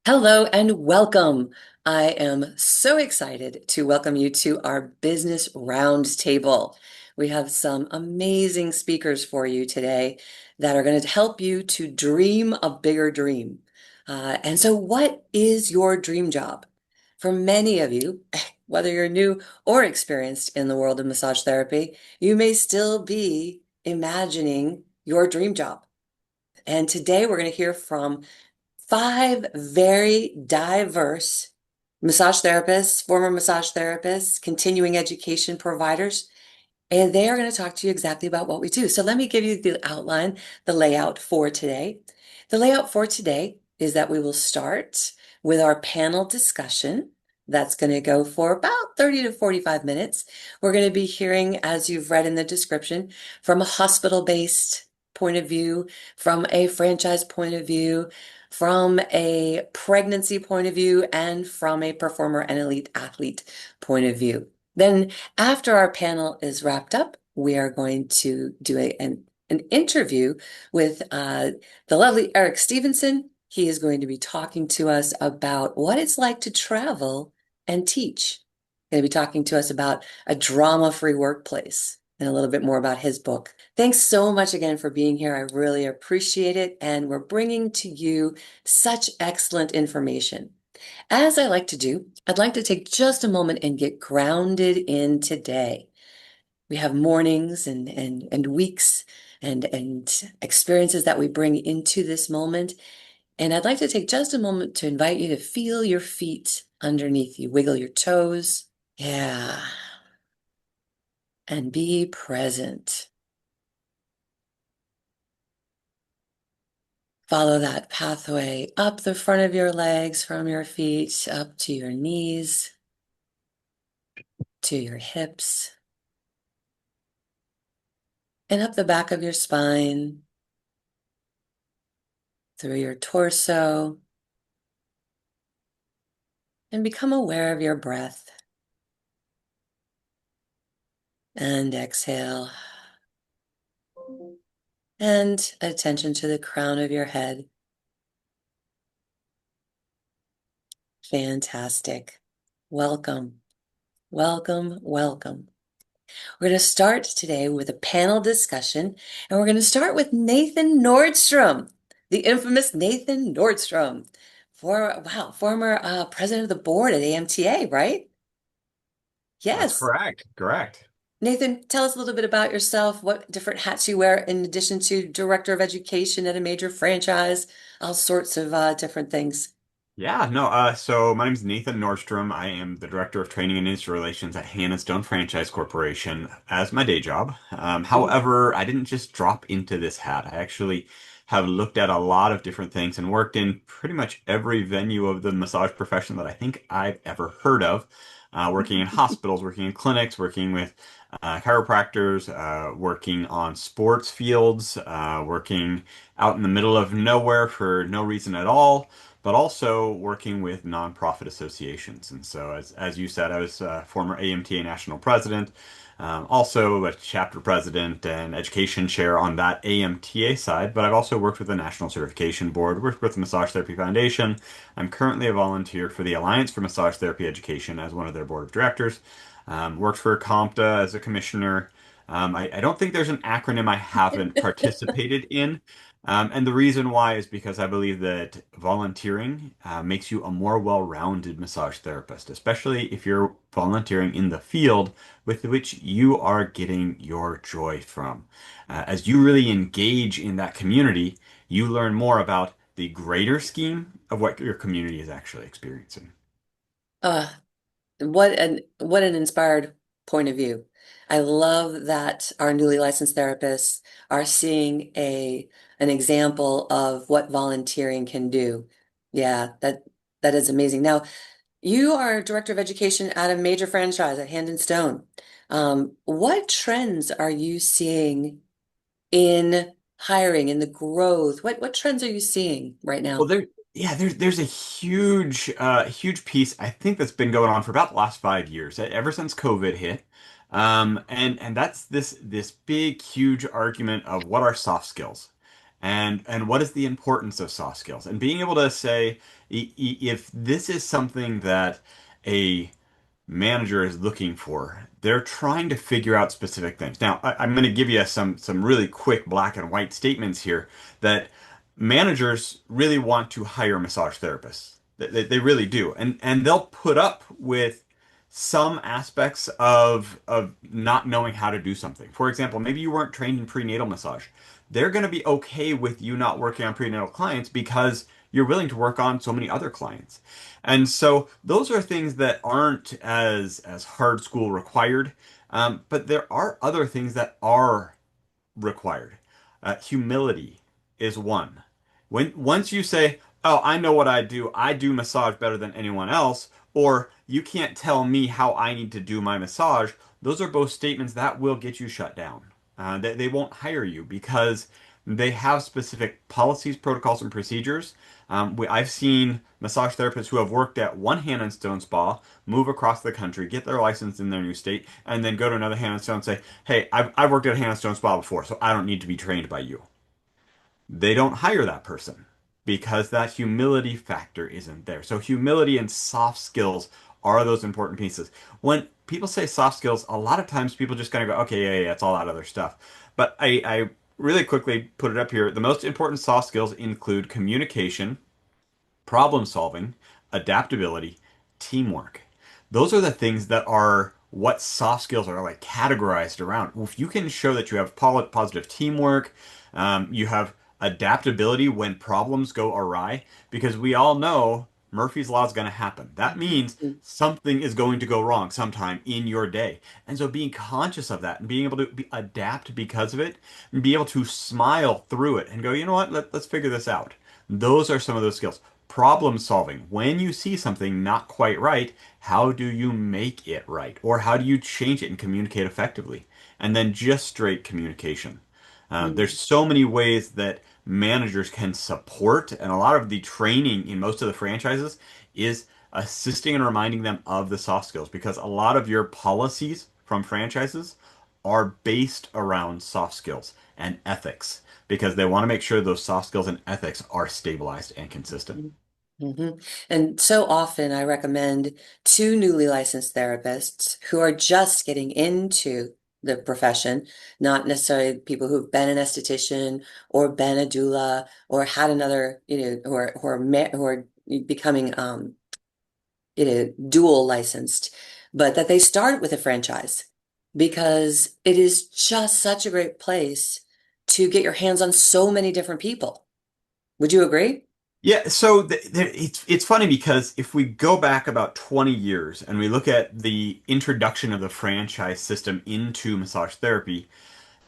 Hello and welcome. I am so excited to welcome you to our Business Roundtable. We have some amazing speakers for you today that are going to help you to dream a bigger dream. And so, what is your dream job? For many of you, whether you're new or experienced in the world of massage therapy, you may still be imagining your dream job. And today we're going to hear from five very diverse massage therapists, former massage therapists, continuing education providers, and they are going to talk to you exactly about what we do. So let me give you the outline, the layout for today. The layout for today is that we will start with our panel discussion. That's going to go for about 30 to 45 minutes. We're going to be hearing, as you've read in the description, from a hospital-based point of view, from a franchise point of view, from a pregnancy point of view, and from a performer and elite athlete point of view. Then after our panel is wrapped up, we are going to do an interview with the lovely Eric Stevenson. He is going to be talking to us about what it's like to travel and teach. He's going to be talking to us about a drama-free workplace and a little bit more about his book. Thanks so much again for being here. I really appreciate it. And we're bringing to you such excellent information. As I like to do, I'd like to take just a moment and get grounded in today. We have mornings and weeks and experiences that we bring into this moment. And I'd like to take just a moment to invite you to feel your feet underneath you. Wiggle your toes. Yeah. And be present. Follow that pathway up the front of your legs, from your feet up to your knees, to your hips, and up the back of your spine, through your torso, and become aware of your breath. And exhale. And attention to the crown of your head. Fantastic. Welcome, welcome, welcome. We're going to start today with a panel discussion, and we're going to start with Nathan Nordstrom, the infamous Nathan Nordstrom, former president of the board at AMTA, right? That's Yes. correct. Correct. Nathan, tell us a little bit about yourself, what different hats you wear in addition to director of education at a major franchise, all sorts of different things. Yeah, no, so my name is Nathan Nordstrom. I am the Director of Training and Industry Relations at Hannah Stone Franchise Corporation as my day job. Mm. However, I didn't just drop into this hat. I actually have looked at a lot of different things and worked in pretty much every venue of the massage profession that I think I've ever heard of. Working in hospitals, working in clinics, working with chiropractors, working on sports fields, working out in the middle of nowhere for no reason at all, but also working with nonprofit associations. And so, as you said, I was former AMTA national president, also a chapter president and education chair on that AMTA side. But I've also worked with the National Certification Board, worked with the Massage Therapy Foundation. I'm currently a volunteer for the Alliance for Massage Therapy Education as one of their board of directors. Worked for CompTA as a commissioner. I don't think there's an acronym I haven't participated in. And the reason why is because I believe that volunteering makes you a more well-rounded massage therapist, especially if you're volunteering in the field with which you are getting your joy from. As you really engage in that community, you learn more about the greater scheme of what your community is actually experiencing. Uh, what an inspired point of view. I love that our newly licensed therapists are seeing a an example of what volunteering can do. Yeah, that is amazing. Now, you are director of education at a major franchise at Hand and Stone. What trends are you seeing in hiring, in the growth? What trends are you seeing right Well, now? there's a huge piece I think that's been going on for about the last 5 years, ever since COVID hit, and that's this big huge argument of what are soft skills, and what is the importance of soft skills, and being able to say if this is something that a manager is looking for. They're trying to figure out specific things. Now, I'm going to give you some really quick black and white statements here that managers really want to hire massage therapists. They really do, and they'll put up with some aspects of not knowing how to do something. For example, maybe you weren't trained in prenatal massage. They're going to be okay with you not working on prenatal clients because you're willing to work on so many other clients. And so those are things that aren't as hard school required, but there are other things that are required. Humility is one. When once you say, "Oh, I know what I do massage better than anyone else," or "You can't tell me how I need to do my massage," those are both statements that will get you shut down. They won't hire you because they have specific policies, protocols, and procedures. I've seen massage therapists who have worked at one Hand and Stone spa move across the country, get their license in their new state, and then go to another Hand and Stone and say, "Hey, I've worked at a Hand and Stone spa before, so I don't need to be trained by you." They don't hire that person because that humility factor isn't there. So humility and soft skills are those important pieces. When people say soft skills, a lot of times people just kind of go, "Okay, yeah, it's all that other stuff." But I really quickly put it up here. The most important soft skills include communication, problem solving, adaptability, teamwork. Those are the things that are what soft skills are like categorized around. If you can show that you have positive teamwork, you have adaptability when problems go awry, because we all know Murphy's Law is going to happen. That means something is going to go wrong sometime in your day. And so being conscious of that and being able to adapt because of it and be able to smile through it and go, "You know what, let's figure this out." Those are some of those skills. Problem solving. When you see something not quite right, how do you make it right? Or how do you change it and communicate effectively? And then just straight communication. There's so many ways that managers can support, and a lot of the training in most of the franchises is assisting and reminding them of the soft skills because a lot of your policies from franchises are based around soft skills and ethics because they want to make sure those soft skills and ethics are stabilized and consistent. hmm And so often I recommend to newly licensed therapists who are just getting into the profession, not necessarily people who've been an esthetician or been a doula or had another, who are becoming, dual licensed, but that they start with a franchise because it is just such a great place to get your hands on so many different people. Would you agree? Yeah, so it's funny because if we go back about 20 years and we look at the introduction of the franchise system into massage therapy,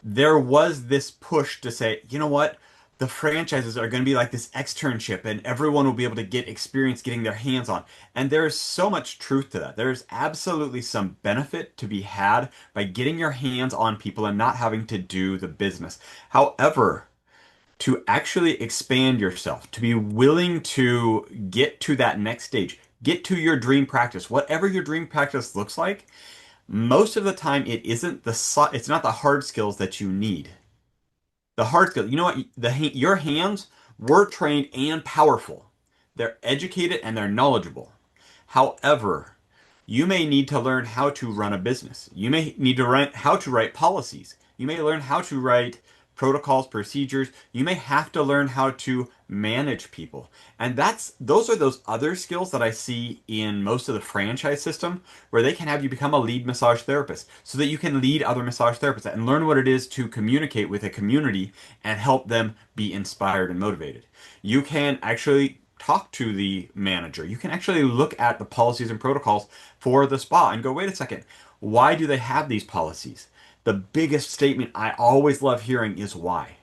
there was this push to say, "You know what? The franchises are going to be like this externship and everyone will be able to get experience getting their hands on." And there's so much truth to that. There's absolutely some benefit to be had by getting your hands on people and not having to do the business. However, to actually expand yourself, to be willing to get to that next stage, get to your dream practice, whatever your dream practice looks like, most of the time it's not the hard skills that you need. The hard skills, you know what? Your hands were trained and powerful. They're educated and they're knowledgeable. However, you may need to learn how to run a business. You may need to learn how to write policies. You may learn how to write protocols, procedures. You may have to learn how to manage people. And those are those other skills that I see in most of the franchise system where they can have you become a lead massage therapist so that you can lead other massage therapists and learn what it is to communicate with a community and help them be inspired and motivated. You can actually talk to the manager. You can actually look at the policies and protocols for the spa and go, "Wait a second, why do they have these policies?" The biggest statement I always love hearing is why.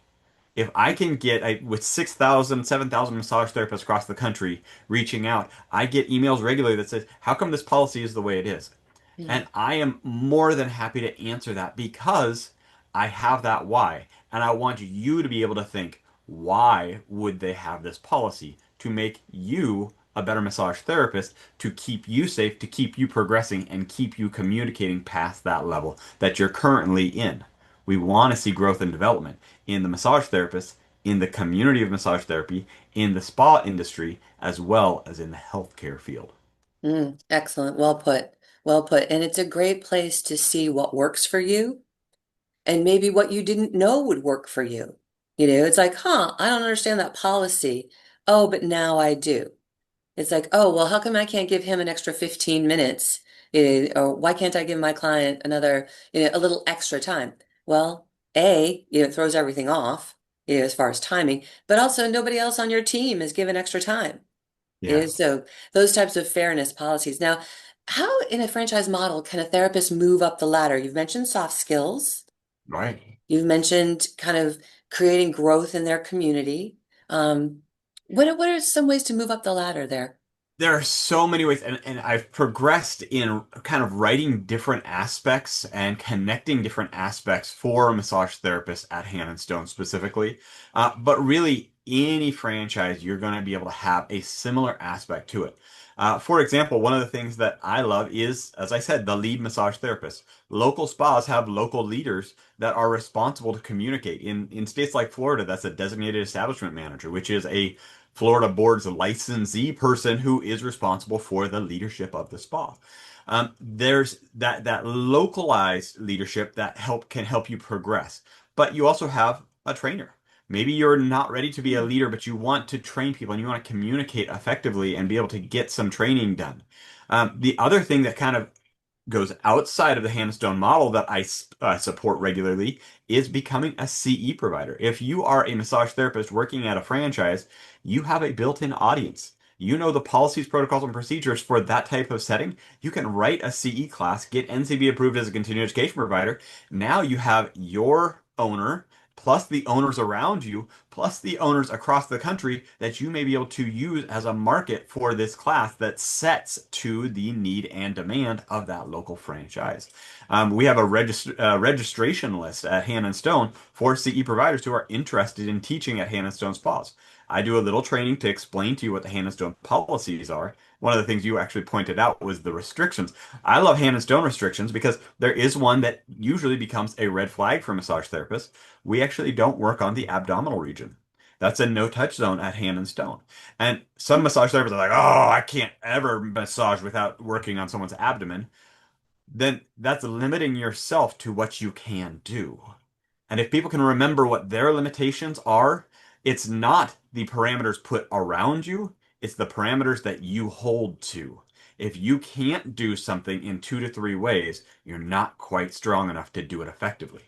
If I can with 6,000, 7,000 massage therapists across the country reaching out, I get emails regularly that says, "How come this policy is the way it is?" And I am more than happy to answer that because I have that why. And I want you to be able to think, why would they have this policy to make you a better massage therapist, to keep you safe, to keep you progressing, and keep you communicating past that level that you're currently in? We want to see growth and development in the massage therapist in the community of massage therapy, in the spa industry, as well as in the healthcare field. Excellent. Well put. Well put. And it's a great place to see what works for you and maybe what you didn't know would work for you. It's like, huh, I don't understand that policy. Oh, but now I do. It's like, oh, well, how come I can't give him an extra 15 minutes? Or why can't I give my client another, a little extra time? Well, A, it throws everything off, as far as timing, but also nobody else on your team is given extra time. Yes, So those types of fairness policies. Now, how in a franchise model can a therapist move up the ladder? You've mentioned soft skills. right. You've mentioned kind of creating growth in their community. Um, what are some ways to move up the ladder there? There are so many ways, and I've progressed in kind of writing different aspects and connecting different aspects for massage therapists at Hand and Stone specifically. But really, any franchise, you're going to be able to have a similar aspect to it. For example, one of the things that I love is, as I said, the lead massage therapist. Local spas have local leaders that are responsible to communicate. In states like Florida, that's a designated establishment manager, which is a Florida Board's licensee person who is responsible for the leadership of the spa. There's that localized leadership that can help you progress, but you also have a trainer. Maybe you're not ready to be a leader, but you want to train people and you want to communicate effectively and be able to get some training done. The other thing that kind of goes outside of the Hamstone model that I support regularly is becoming a CE provider. If you are a massage therapist working at a franchise, you have a built-in audience. You know the policies, protocols, and procedures for that type of setting. You can write a CE class, get NCB approved as a continuing education provider. Now you have your owner plus the owners around you, plus the owners across the country that you may be able to use as a market for this class that sets to the need and demand of that local franchise. We have a registration list at Hand and Stone for CE providers who are interested in teaching at Hand and Stone spas. I do a little training to explain to you what the Hand and Stone policies are. One of the things you actually pointed out was the restrictions. I love Hand and Stone restrictions because there is one that usually becomes a red flag for massage therapists. We actually don't work on the abdominal region. That's a no-touch zone at Hand and Stone. And some massage therapists are like, oh, I can't ever massage without working on someone's abdomen. Then that's limiting yourself to what you can do. And if people can remember what their limitations are, it's not the parameters put around you, it's the parameters that you hold to. If you can't do something in 2 to 3 ways, you're not quite strong enough to do it effectively.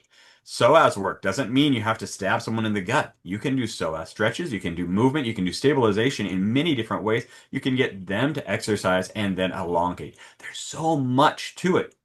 Psoas work doesn't mean you have to stab someone in the gut. You can do psoas stretches, you can do movement, you can do stabilization in many different ways. You can get them to exercise and then elongate. There's so much to it.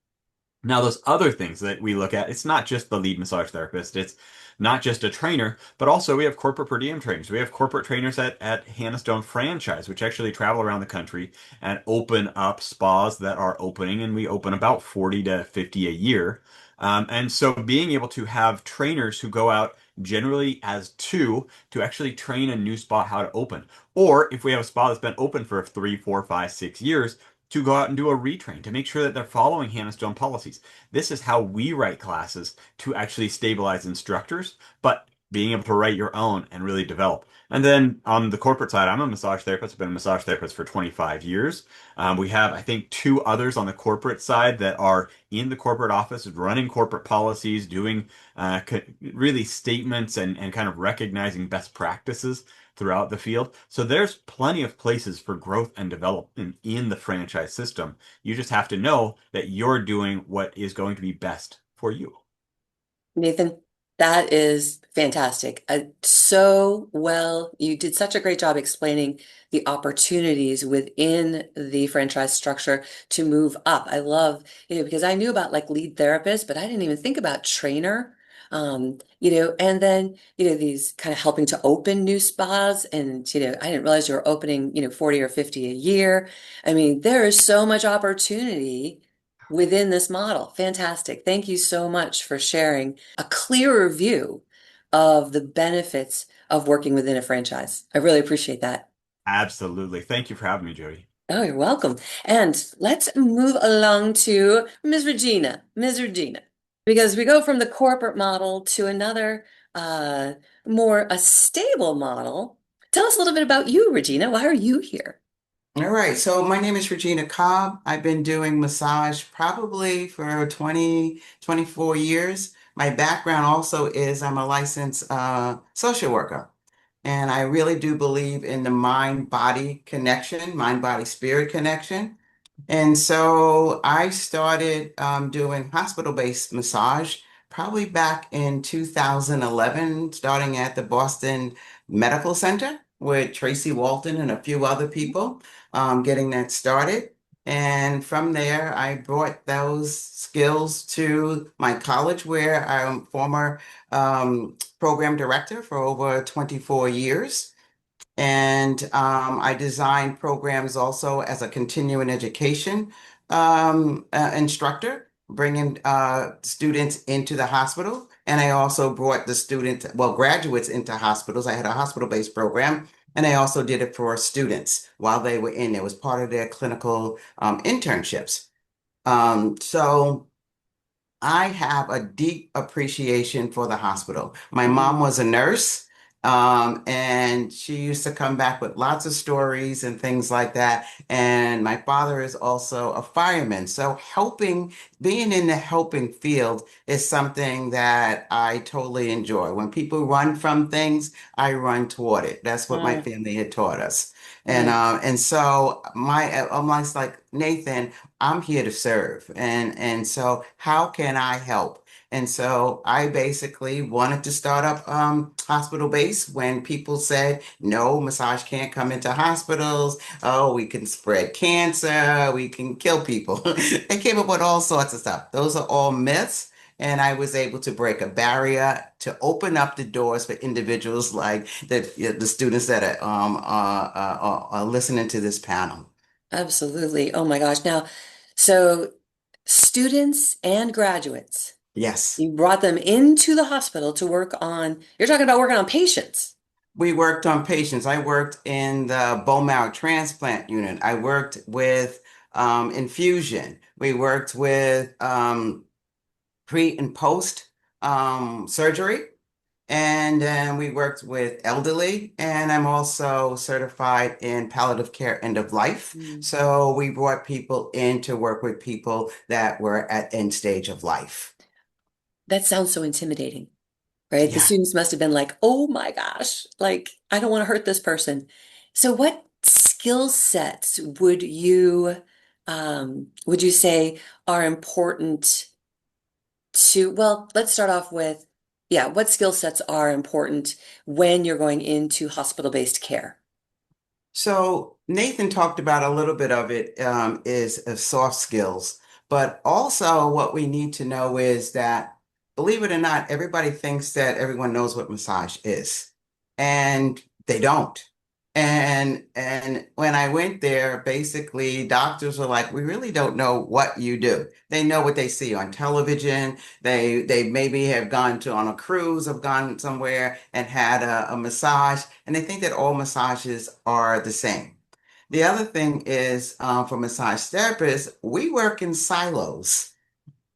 Now, those other things that we look at, it's not just the lead massage therapist, it's not just a trainer, but also we have corporate per diem trainers. We have corporate trainers at Hannah Stone franchise, which actually travel around the country and open up spas that are opening, and we open about 40 to 50 a year. And so being able to have trainers who go out generally as two to actually train a new spa how to open. Or if we have a spa that's been open for 3, 4, 5, 6 years, to go out and do a retrain to make sure that they're following Hannah Stone policies. This is how we write classes to actually stabilize instructors, but being able to write your own and really develop. And then on the corporate side, I'm a massage therapist. I've been a massage therapist for 25 years. We have, I think, two others on the corporate side that are in the corporate office, running corporate policies, doing really statements and kind of recognizing best practices throughout the field. So there's plenty of places for growth and development in the franchise system. You just have to know that you're doing what is going to be best for you. Nathan, that is fantastic. So well, you did such a great job explaining the opportunities within the franchise structure to move up. I love, because I knew about like lead therapist, but I didn't even think about trainer. And then, these kind of helping to open new spas. And, I didn't realize you were opening, 40 or 50 a year. I mean, there is so much opportunity within this model. Fantastic. Thank you so much for sharing a clearer view of the benefits of working within a franchise. I really appreciate that. Absolutely. Thank you for having me, Jody. Oh, you're welcome. And let's move along to Ms. Regina, because we go from the corporate model to another more a stable model. Tell us a little bit about you, Regina. Why are you here? All right, so my name is Regina Cobb. I've been doing massage probably for 24 years. My background also is I'm a licensed social worker, and I really do believe in the mind-body connection, mind-body-spirit connection. And so I started doing hospital-based massage probably back in 2011, starting at the Boston Medical Center with Tracy Walton and a few other people, getting that started. And from there, I brought those skills to my college, where I'm former program director for over 24 years. And I designed programs also as a continuing education instructor, bringing students into the hospital. And I also brought the students, well, graduates into hospitals. I had a hospital-based program, and I also did it for students while they were in. It was part of their clinical internships. So I have a deep appreciation for the hospital. My mom was a nurse, and she used to come back with lots of stories and things like that. And my father is also a fireman. So being in the helping field is something that I totally enjoy. When people run from things, I run toward it. That's what my Mm, family had taught us. mm. And so I'm like Nathan. I'm here to serve. And so how can I help? And so I basically wanted to start up hospital base when people said, no, massage can't come into hospitals. Oh, we can spread cancer, we can kill people. They came up with all sorts of stuff. Those are all myths. And I was able to break a barrier to open up the doors for individuals like the students that are listening to this panel. Absolutely. Oh my gosh. Now, so students and graduates, Yes. you brought them into the hospital to work on, you're talking about working on patients. We worked on patients. I worked in the bone marrow transplant unit. I worked with infusion. We worked with pre and post surgery. And then we worked with elderly. And I'm also certified in palliative care end of life. Mm. So we brought people in to work with people that were at end stage of life. That sounds so intimidating, right? The Yeah. students must have been like, oh my gosh, like, I don't want to hurt this person. So what skill sets would you say are important to, well, let's start off with, yeah, what skill sets are important when you're going into hospital-based care? So Nathan talked about a little bit of it is soft skills, but also what we need to know is that, believe it or not, everybody thinks that everyone knows what massage is, and they don't. And when I went there, basically doctors were like, "We really don't know what you do." They know what they see on television. They maybe have gone to on a cruise, have gone somewhere and had a massage, and they think that all massages are the same. The other thing is for massage therapists, we work in silos.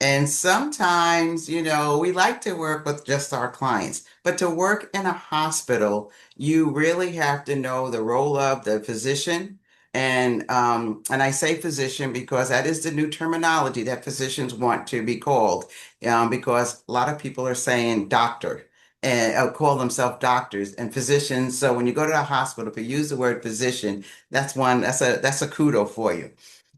And sometimes, we like to work with just our clients, but to work in a hospital, you really have to know the role of the physician. And I say physician because that is the new terminology that physicians want to be called, because a lot of people are saying doctor and call themselves doctors and physicians. So when you go to a hospital, if you use the word physician, that's a kudo for you.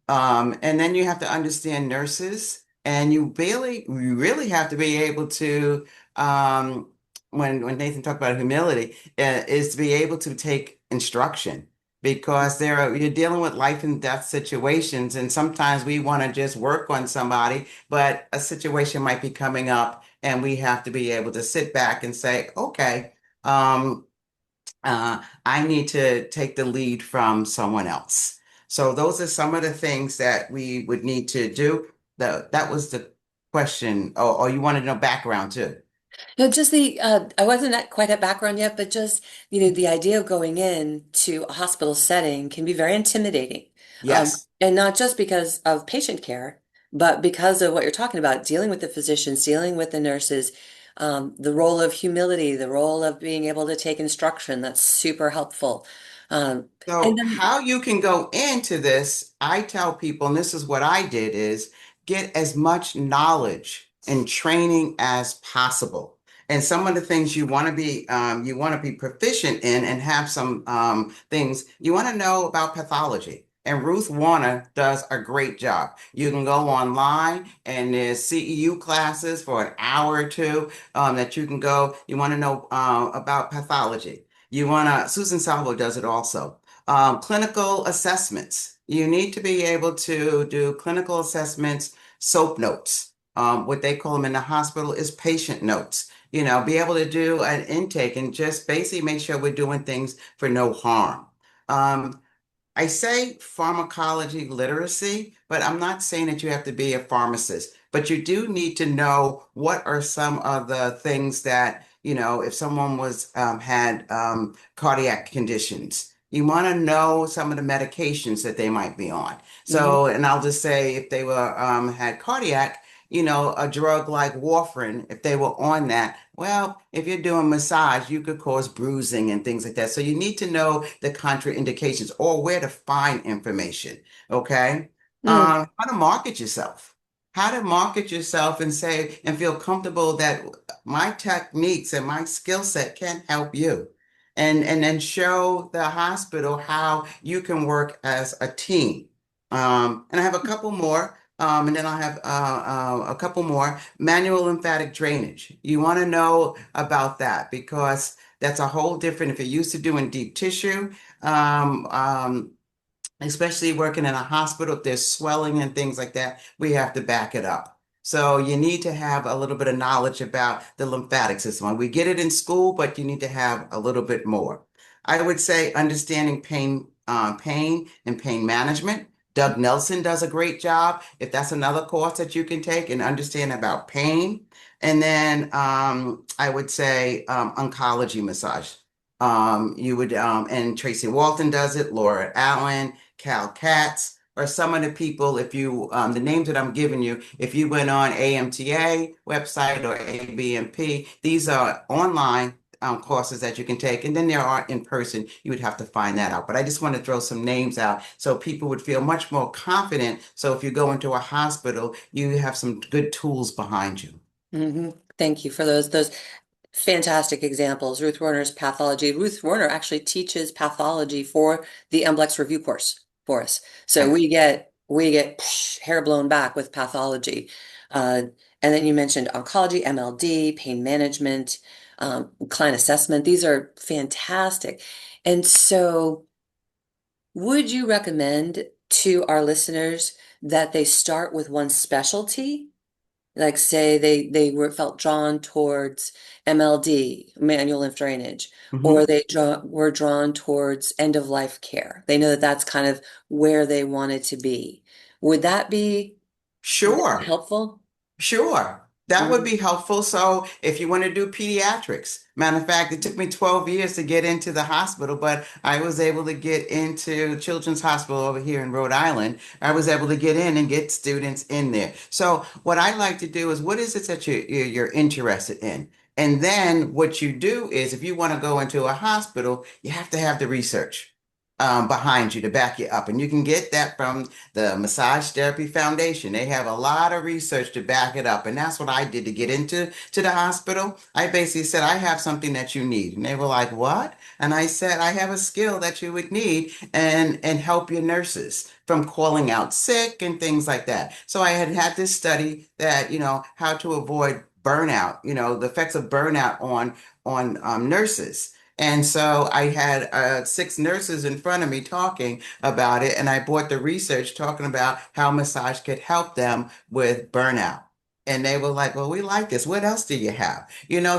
And then you have to understand nurses, and you really have to be able to, when Nathan talked about humility, is to be able to take instruction because you're dealing with life and death situations, and sometimes we want to just work on somebody, but a situation might be coming up, and we have to be able to sit back and say, okay. I need to take the lead from someone else. So those are some of the things that we would need to do. That was the question. Or you wanted to know background too. No, just I wasn't at quite at background yet, but just, the idea of going in to a hospital setting can be very intimidating. Yes. And not just because of patient care, but because of what you're talking about, dealing with the physicians, dealing with the nurses. the role of humility, the role of being able to take instruction. That's super helpful. Um, and So then, how you can go into this, I tell people, and this is what I did, is get as much knowledge and training as possible. And some of the things you want to be proficient in and have some things you want to know about pathology. And Ruth Warner does a great job. You can go online and there's CEU classes for an hour or two that you can go. You want to know about pathology. Susan Salvo does it also. Clinical assessments. You need to be able to do clinical assessments, SOAP notes. What they call them in the hospital is patient notes. Be able to do an intake and just basically make sure we're doing things for no harm. Um, I say pharmacology literacy, but I'm not saying that you have to be a pharmacist. But you do need to know what are some of the things that, if someone had cardiac conditions, you want to know some of the medications that they might be on. mhm, So, and I'll just say if they were had cardiac, a drug like warfarin, if they were on that, well, if you're doing massage, you could cause bruising and things like that. So you need to know the contraindications or where to find information. Okay. mm, How to market yourself. How to market yourself and say and feel comfortable that my techniques and my skill set can help you. And then show the hospital how you can work as a team. And I have a couple more. And then I'll have a couple more. Manual lymphatic drainage. You want to know about that because that's a whole different, if you're used to doing deep tissue, um, um, especially working in a hospital, if there's swelling and things like that, we have to back it up. So you need to have a little bit of knowledge about the lymphatic system. We get it in school, but you need to have a little bit more. I would say understanding pain and pain management. Doug Nelson does a great job. If that's another course that you can take and understand about pain. And then I would say oncology massage. And Tracy Walton does it, Laura Allen, Cal Katz, or some of the people, if you, the names that I'm giving you, if you went on AMTA website or ABMP, these are online courses that you can take. And then there are in person, you would have to find that out. But I just want to throw some names out so people would feel much more confident. So if you go into a hospital, you have some good tools behind you. mhm. Thank you for those fantastic examples. Ruth Warner's pathology. Ruth Warner actually teaches pathology for the MBLEX review course for us. So Right. we get hair blown back with pathology. And then you mentioned oncology, MLD, pain management, client assessment. These are fantastic. And so would you recommend to our listeners that they start with one specialty? Like say they were felt drawn towards MLD, manual lymph drainage, or Mhm. were drawn towards end of life care. They know that that's kind of where they wanted to be. Would that be Sure. helpful? Sure. That would Mhm. be helpful. So if you want to do pediatrics, matter of fact, it took me 12 years to get into the hospital, but I was able to get into Children's Hospital over here in Rhode Island. I was able to get in and get students in there. So what I like to do is what is it that you're interested in? And then what you do is if you want to go into a hospital, you have to have the research behind you to back you up. And you can get that from the Massage Therapy Foundation. They have a lot of research to back it up. And that's what I did to get to the hospital. I basically said, I have something that you need. And they were like, what? And I said, I have a skill that you would need and help your nurses from calling out sick and things like that. So I had this study that, how to avoid burnout, the effects of burnout on nurses. And so I had six nurses in front of me talking about it, and I bought the research talking about how massage could help them with burnout. And they were like, "Well, we like this. What else do you have?"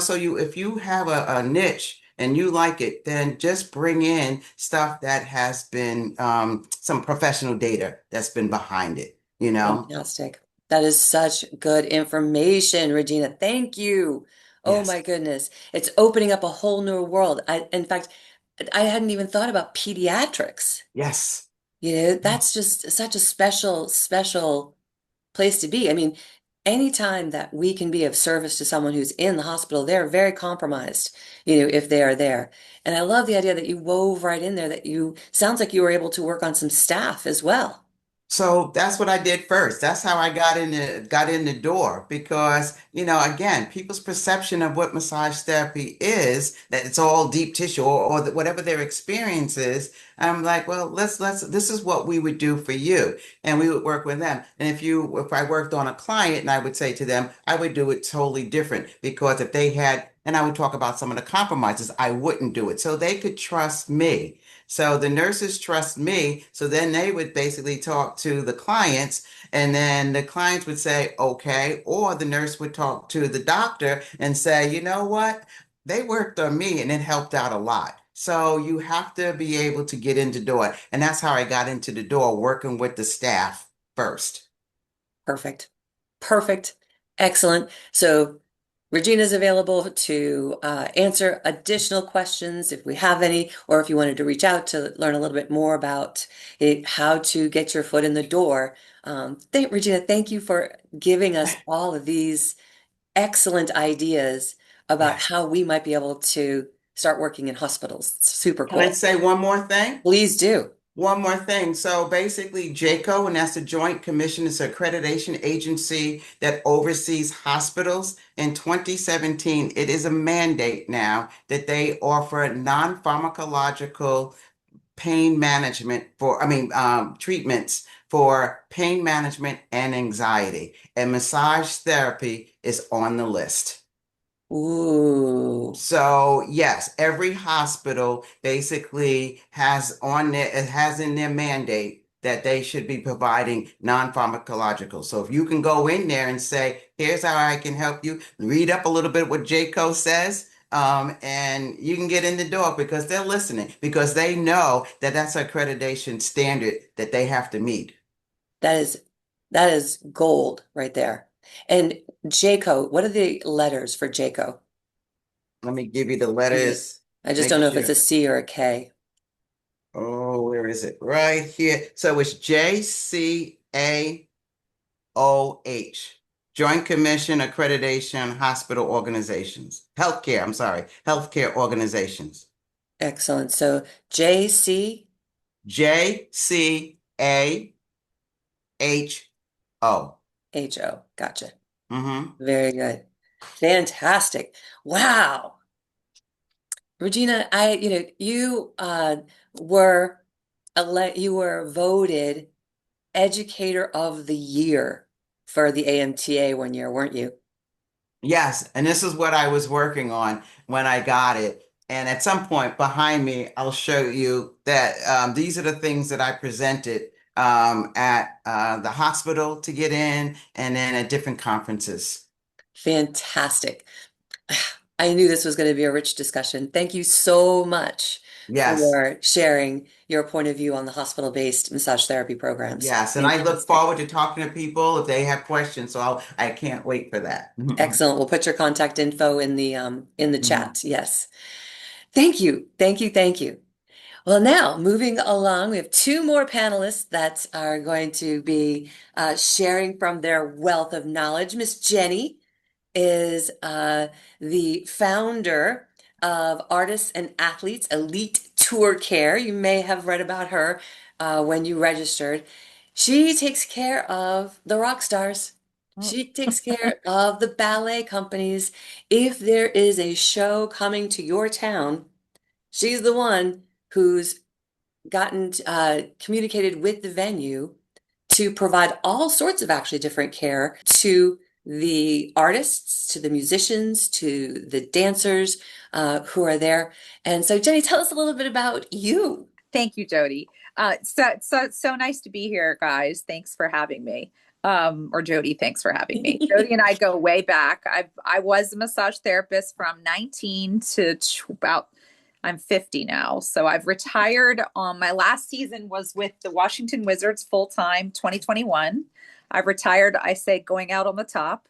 So if you have a niche and you like it, then just bring in stuff that has been some professional data that's been behind it, you know? Fantastic. That is such good information, Regina. Thank you. Oh Yes. my goodness. It's opening up a whole new world. In fact, I hadn't even thought about pediatrics. Yes. That's just such a special place to be. I mean, anytime that we can be of service to someone who's in the hospital, they're very compromised, if they are there. And I love the idea that you wove right in there that sounds like you were able to work on some staff as well. So that's what I did first. That's how I got in the door because, again, people's perception of what massage therapy is, that it's all deep tissue or whatever their experience is. I'm like, well, this is what we would do for you. And we would work with them. And if I worked on a client and I would say to them, I would do it totally different because if they had, and I would talk about some of the compromises, I wouldn't do it. So they could trust me. So the nurses trust me. So then they would basically talk to the clients, and then the clients would say, okay, or the nurse would talk to the doctor and say, you know what? They worked on me and it helped out a lot. So you have to be able to get into the door. And that's how I got into the door, working with the staff first. Perfect. Perfect. Excellent. So Regina's available to answer additional questions if we have any, or if you wanted to reach out to learn a little bit more about how to get your foot in the door. Regina, thank you for giving us all of these excellent ideas about Yes. how we might be able to start working in hospitals. It's super Can I cool. say one more thing? Please do. One more thing. So basically, JACO, and that's the Joint Commission, it's an accreditation agency that oversees hospitals. In 2017, it is a mandate now that they offer non-pharmacological pain management treatments for pain management and anxiety. And massage therapy is on the list. Ooh, So yes, every hospital basically it has in their mandate that they should be providing non-pharmacological. So if you can go in there and say, here's how I can help you, read up a little bit what JACO says, and you can get in the door because they're listening, because they know that that's accreditation standard that they have to meet. that is that is gold right there. And Jayco, what are the letters for Jayco? Let me give you the Yeah. letters. I just Make don't know if it's sure. a C or a K. Oh, where is it? Right here. So it's JCAOH, Joint Commission Accreditation Hospital Organizations. Healthcare organizations. Excellent. So JCHO. JCAHO. Gotcha. Mm-hmm. Very good. Fantastic. Wow. Regina, were you were voted Educator of the Year for the AMTA one year, weren't you? Yes, and this is what I was working on when I got it. And at some point behind me, I'll show you that these are the things that I presented at the hospital to get in and then at different conferences. Fantastic. I knew this was going to be a rich discussion. Thank you so much Yes, for sharing your point of view on the hospital-based massage therapy programs. yes. And I look Fantastic. forward to talking to people if they have questions. So I can't wait for that. Excellent. We'll put your contact info in the Mhm. chat. Yes. Thank you. Thank you. Thank you. Well, now moving along, we have two more panelists that are going to be sharing from their wealth of knowledge. Miss Jenny is the founder of Artists and Athletes Elite Tour Care. You may have read about her when you registered. She takes care of the rock stars. Oh, She takes care of the ballet companies. If there is a show coming to your town, she's the one who's gotten communicated with the venue to provide all sorts of actually different care to the artists, to the musicians, to the dancers who are there. And so, Jenny, tell us a little bit about you. thank you, Jody. So nice to be here, guys. Thanks for having me. Or Jody, thanks for having me. Jody and I go way back. I was a massage therapist from 19 to about I'm 50 now. So I've retired. My last season was with the Washington Wizards full time 2021. I've retired, I say, going out on the top.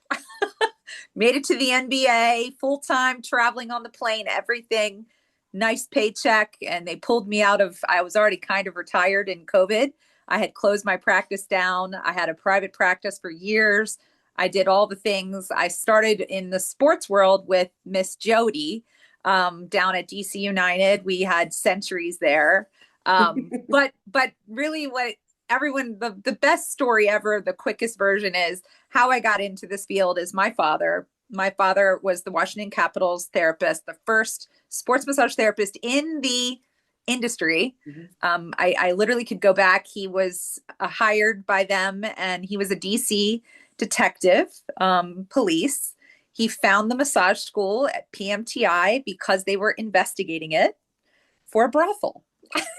Made it to the NBA full time, traveling on the plane, everything. Nice paycheck. And they pulled me out of, I was already kind of retired in COVID. I had closed my practice down. I had a private practice for years. I did all the things. I started in the sports world with Miss Jody down at DC United. We had centuries there. But really what everyone, the best story ever, the quickest version is how I got into this field is my father. My father was the Washington Capitals therapist, the first sports massage therapist in the industry. I literally could go back. He was hired by them and he was a DC detective, police. He found the massage school at PMTI because they were investigating it for a brothel.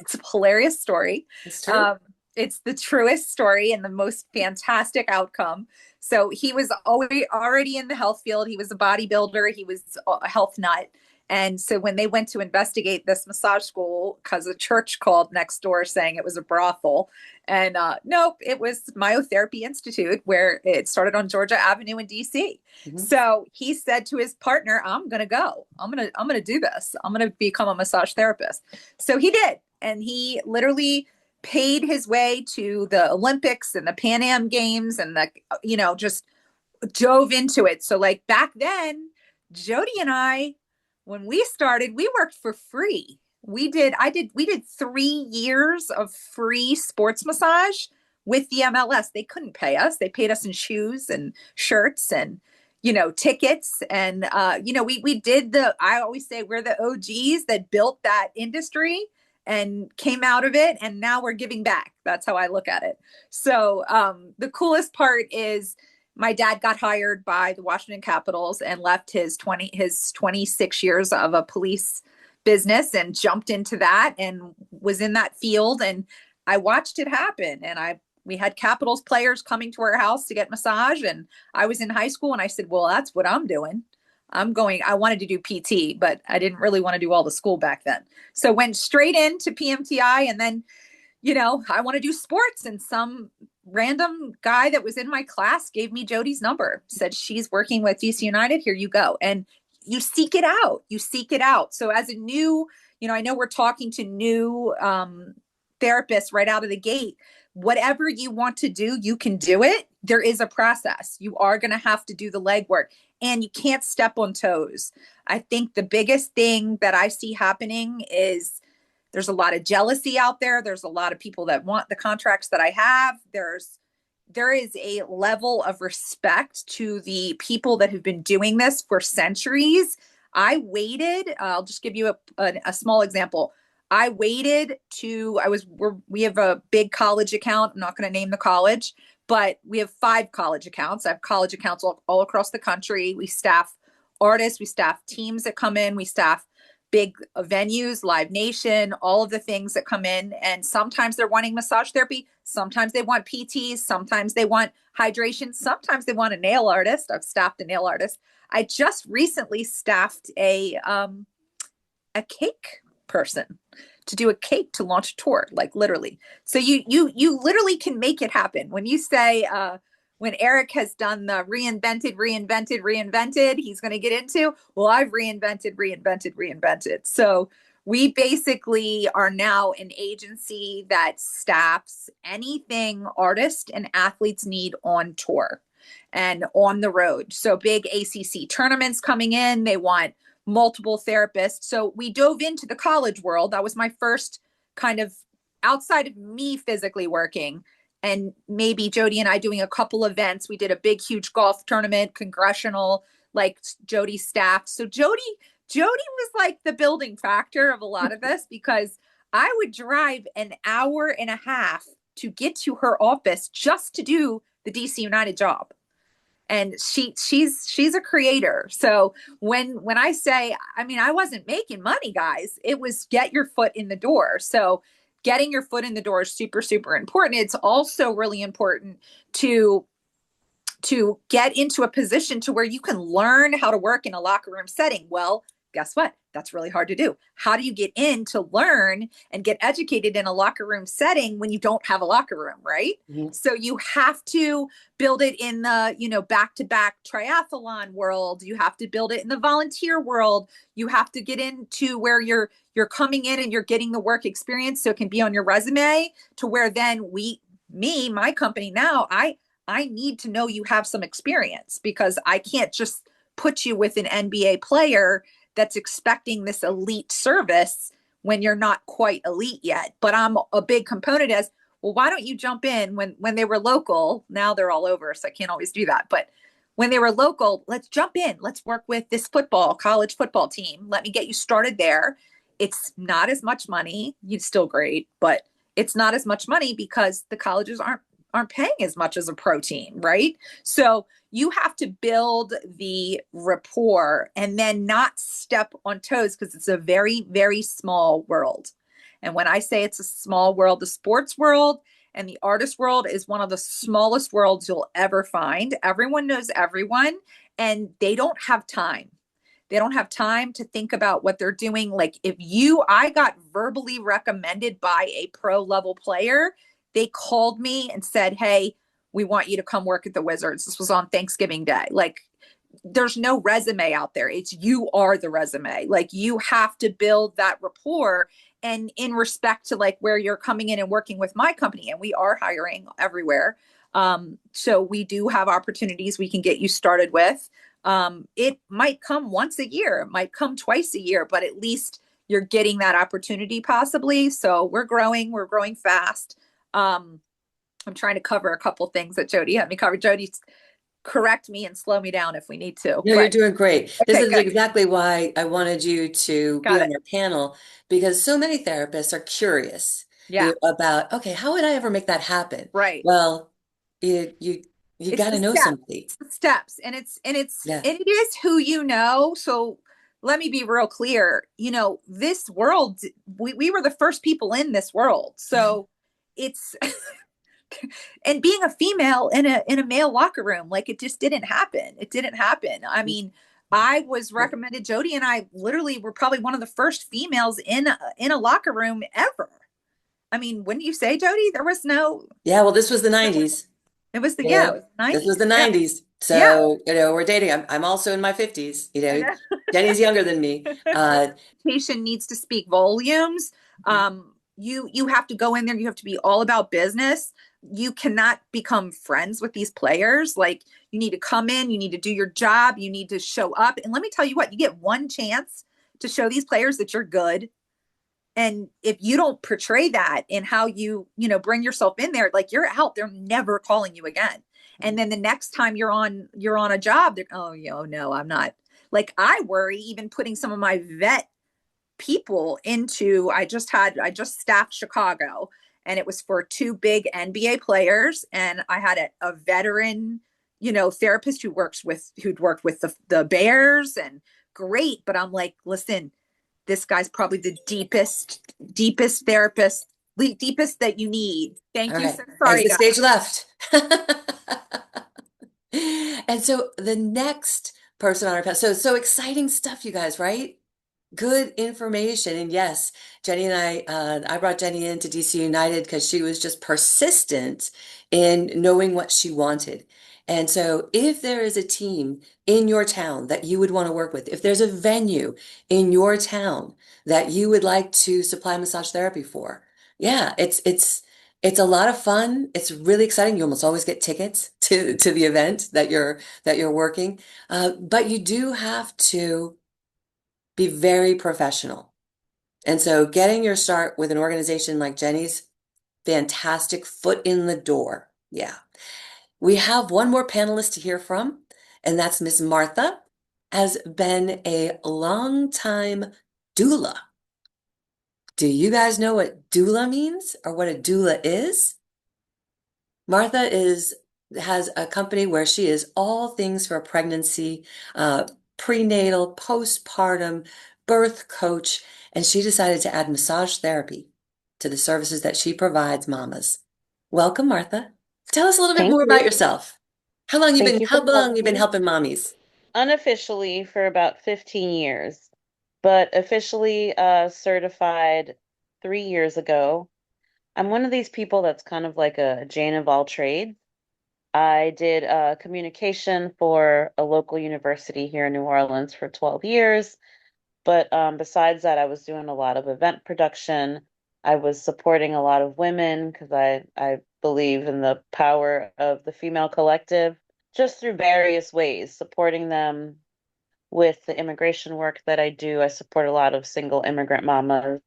It's a hilarious story. It's true. It's the truest story and the most fantastic outcome. So he was already in the health field. He was a bodybuilder. He was a health nut. And so when they went to investigate this massage school, because a church called next door saying it was a brothel, and nope, it was Myotherapy Institute, where it started on Georgia Avenue in DC. So he said to his partner, "I'm gonna go. I'm gonna do this. I'm gonna become a massage therapist." So he did, and he literally paid his way to the Olympics and the Pan Am Games, and just dove into it. So like back then, Jody and I, when we started, we worked for free. We did 3 years of free sports massage with the MLS. They couldn't pay us. They paid us in shoes and shirts and, tickets. And, we did I always say we're the OGs that built that industry and came out of it. And now we're giving back. That's how I look at it. So the coolest part is my dad got hired by the Washington Capitals and left his 26 years of a police business and jumped into that and was in that field. And I watched it happen. And we had Capitals players coming to our house to get massage. And I was in high school and I said, well, that's what I'm doing. I wanted to do PT, but I didn't really want to do all the school back then. So went straight into PMTI and then, I want to do sports, and some random guy that was in my class gave me Jody's number, said she's working with DC United. Here you go. And you seek it out. So as a new, I know we're talking to new therapists right out of the gate. Whatever you want to do, you can do it. There is a process. You are going to have to do the legwork and you can't step on toes. I think the biggest thing that I see happening is there's a lot of jealousy out there. There's a lot of people that want the contracts that I have. There is a level of respect to the people that have been doing this for centuries. I'll just give you a small example. We have a big college account. I'm not going to name the college, but we have 5 college accounts. I have college accounts all across the country. We staff artists, we staff teams that come in, we staff big venues, Live Nation, all of the things that come in. And sometimes they're wanting massage therapy. Sometimes they want PTs. Sometimes they want hydration. Sometimes they want a nail artist. I've staffed a nail artist. I just recently staffed a cake person to do a cake to launch a tour, like literally. So you literally can make it happen. When you say, when Eric has done the reinvented, he's going to get into, well, I've reinvented. So we basically are now an agency that staffs anything artists and athletes need on tour and on the road. So big ACC tournaments coming in, they want multiple therapists. So we dove into the college world. That was my first kind of, outside of me physically working, and maybe Jody and I doing a couple events. We did a big, huge golf tournament, congressional, like Jody staff. So Jody was like the building factor of a lot of this, because I would drive an hour and a half to get to her office just to do the DC United job. And she's a creator. So when I say, I wasn't making money, guys, it was get your foot in the door. So getting your foot in the door is super, super important. It's also really important to get into a position to where you can learn how to work in a locker room setting. Well, guess what? That's really hard to do. How do you get in to learn and get educated in a locker room setting when you don't have a locker room, right? Mm-hmm. So you have to build it in the, back-to-back triathlon world. You have to build it in the volunteer world. You have to get into where you're coming in and you're getting the work experience so it can be on your resume, to where then my company now, I need to know you have some experience because I can't just put you with an NBA player that's expecting this elite service when you're not quite elite yet. But I'm a big component as, well, why don't you jump in when they were local? Now they're all over, so I can't always do that. But when they were local, let's jump in. Let's work with this college football team. Let me get you started there. It's not as much money. You're still great, but it's not as much money because the colleges aren't paying as much as a pro team, right? So you have to build the rapport and then not step on toes because it's a very, very small world. And when I say it's a small world, the sports world and the artist world is one of the smallest worlds you'll ever find. Everyone knows everyone, and they don't have time. They don't have time to think about what they're doing. Like I got verbally recommended by a pro level player. They called me and said, hey, we want you to come work at the Wizards. This was on Thanksgiving Day. Like, there's no resume out there. It's you are the resume. Like, you have to build that rapport. And in respect to like where you're coming in and working with my company, and we are hiring everywhere. So we do have opportunities we can get you started with. It might come once a year, it might come twice a year, but at least you're getting that opportunity possibly. So we're growing fast. I'm trying to cover a couple things that Jody had me cover. Jody, correct me and slow me down if we need to. No, you're But doing great. This okay, is good. exactly why I wanted you to be Got on it. our panel because so many therapists are curious, Yeah, about, okay, how would I ever make that happen? right. Well, you It's got the to know steps. somebody. It's the steps. Yeah. And it is who you know. So let me be real clear. This world, we were the first people in this world. So it's and being a female in a male locker room, like it just didn't happen. It didn't happen. I mean, I was recommended. Jody and I literally were probably one of the first females in a locker room ever. I mean, wouldn't you say, Jody? There was no. Yeah, well, this was the 90s. It was the You yeah, it know, was the this was 90s. the Yeah, 90s. yeah. So, we're dating. I'm also in my 50s. I know. Jenny's younger than me. Reputation needs to speak volumes. You have to go in there. You have to be all about business. You cannot become friends with these players. Like, you need to come in. You need to do your job. You need to show up. And let me tell you what, you get one chance to show these players that you're good. And if you don't portray that in how bring yourself in there, like, you're out, they're never calling you again. And then the next time you're on a job, they're, oh, no, I'm not. Like, I worry even putting some of my vet people into, I just staffed Chicago, and it was for two big NBA players. And I had a veteran, therapist who'd worked with the Bears, and great. But I'm like, listen, this guy's probably the deepest therapist, the deepest that you need. All Thank you. right. So sorry, Exit guys. stage left. And so the next person on our path, so exciting stuff, you guys, right? Good information. And yes, Jenny and I brought Jenny into DC United because she was just persistent in knowing what she wanted. And so if there is a team in your town that you would want to work with, if there's a venue in your town that you would like to supply massage therapy for, yeah, it's a lot of fun. It's really exciting. You almost always get tickets to the event that you're working. But you do have to be very professional. And so getting your start with an organization like Jenny's, fantastic foot in the door. Yeah. We have one more panelist to hear from, and that's Miss Martha, has been a long time doula. Do you guys know what doula means or what a doula is? Martha has a company where she is all things for pregnancy, uh, prenatal, postpartum, birth coach, and she decided to add massage therapy to the services that she provides mamas. Welcome, Martha. Tell us a little bit Thank more about you. yourself. Thank you for How long having you been me. helping mommies? Unofficially for about 15 years, but officially certified 3 years ago. I'm one of these people that's kind of like a Jane of all trades. I did communication for a local university here in New Orleans for 12 years, but besides that, I was doing a lot of event production. I was supporting a lot of women because I believe in the power of the female collective, just through various ways, supporting them with the immigration work that I do. I support a lot of single immigrant mamas.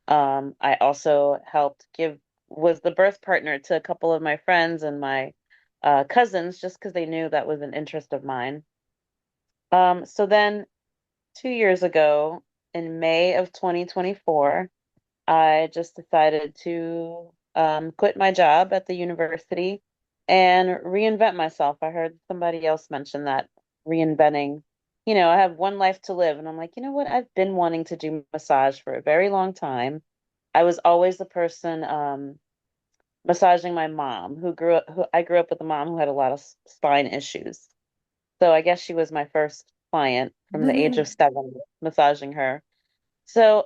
I also was the birth partner to a couple of my friends and my cousins, just because they knew that was an interest of mine. So then 2 years ago, in May of 2024, I just decided to quit my job at the university and reinvent myself. I heard somebody else mention that reinventing, I have one life to live. And I'm like, you know what? I've been wanting to do massage for a very long time. I was always the person massaging my mom who I grew up with a mom who had a lot of spine issues. So I guess she was my first client from the age of 7, massaging her. So,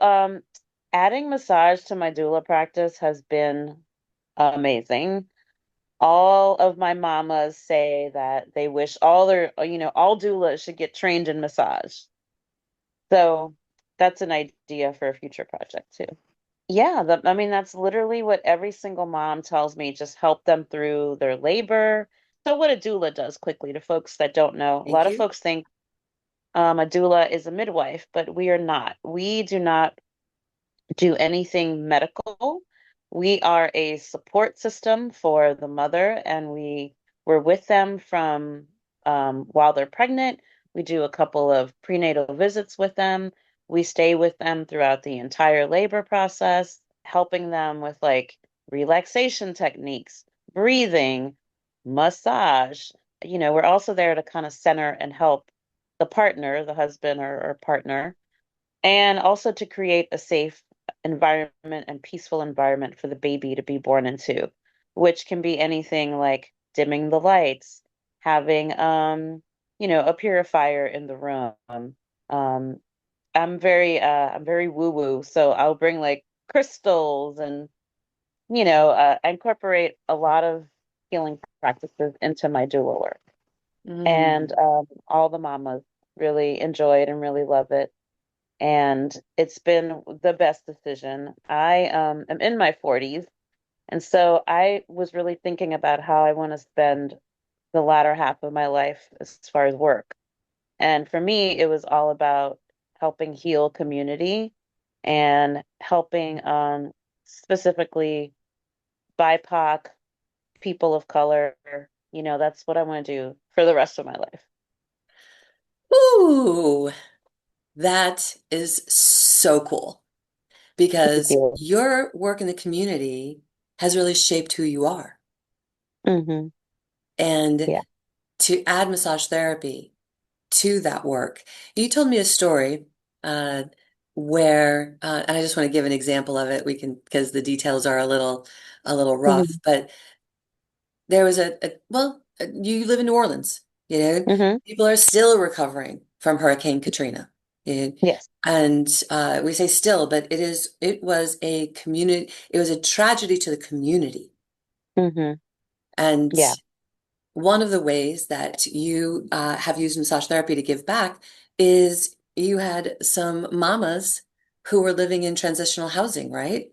adding massage to my doula practice has been amazing. All of my mamas say that they wish all doulas should get trained in massage. So that's an idea for a future project too. Yeah, I mean, that's literally what every single mom tells me, just help them through their labor. So what a doula does, quickly, to folks that don't know, a Thank lot of you. folks think a doula is a midwife, but we are not. We do not do anything medical. We are a support system for the mother, and we're with them from while they're pregnant. We do a couple of prenatal visits with them. We stay with them throughout the entire labor process, helping them with like relaxation techniques, breathing, massage. We're also there to kind of center and help the partner, the husband or partner, and also to create a safe environment and peaceful environment for the baby to be born into, which can be anything like dimming the lights, having a purifier in the room. Um I'm very woo-woo, so I'll bring like crystals and incorporate a lot of healing practices into my doula work. And Mm. all the mamas really enjoy it and really love it, and it's been the best decision. I am in my 40s, and so I was really thinking about how I want to spend the latter half of my life as far as work. And for me, it was all about helping heal community and helping specifically BIPOC, people of color. That's what I want to do for the rest of my life. Ooh, that is so cool Thank because you. your work in the community has really shaped who you are. Hmm. And Yeah. to add massage therapy to that work, you told me a story uh, where, and I just want to give an example of it. We can, because the details are a little rough, Hmm. but there was you live in New Orleans, Hmm. people are still recovering from Hurricane Katrina. you know, Yes. and we say still, but it was a tragedy to the community. Hmm. And Yeah. one of the ways that you have used massage therapy to give back is you had some mamas who were living in transitional housing, right?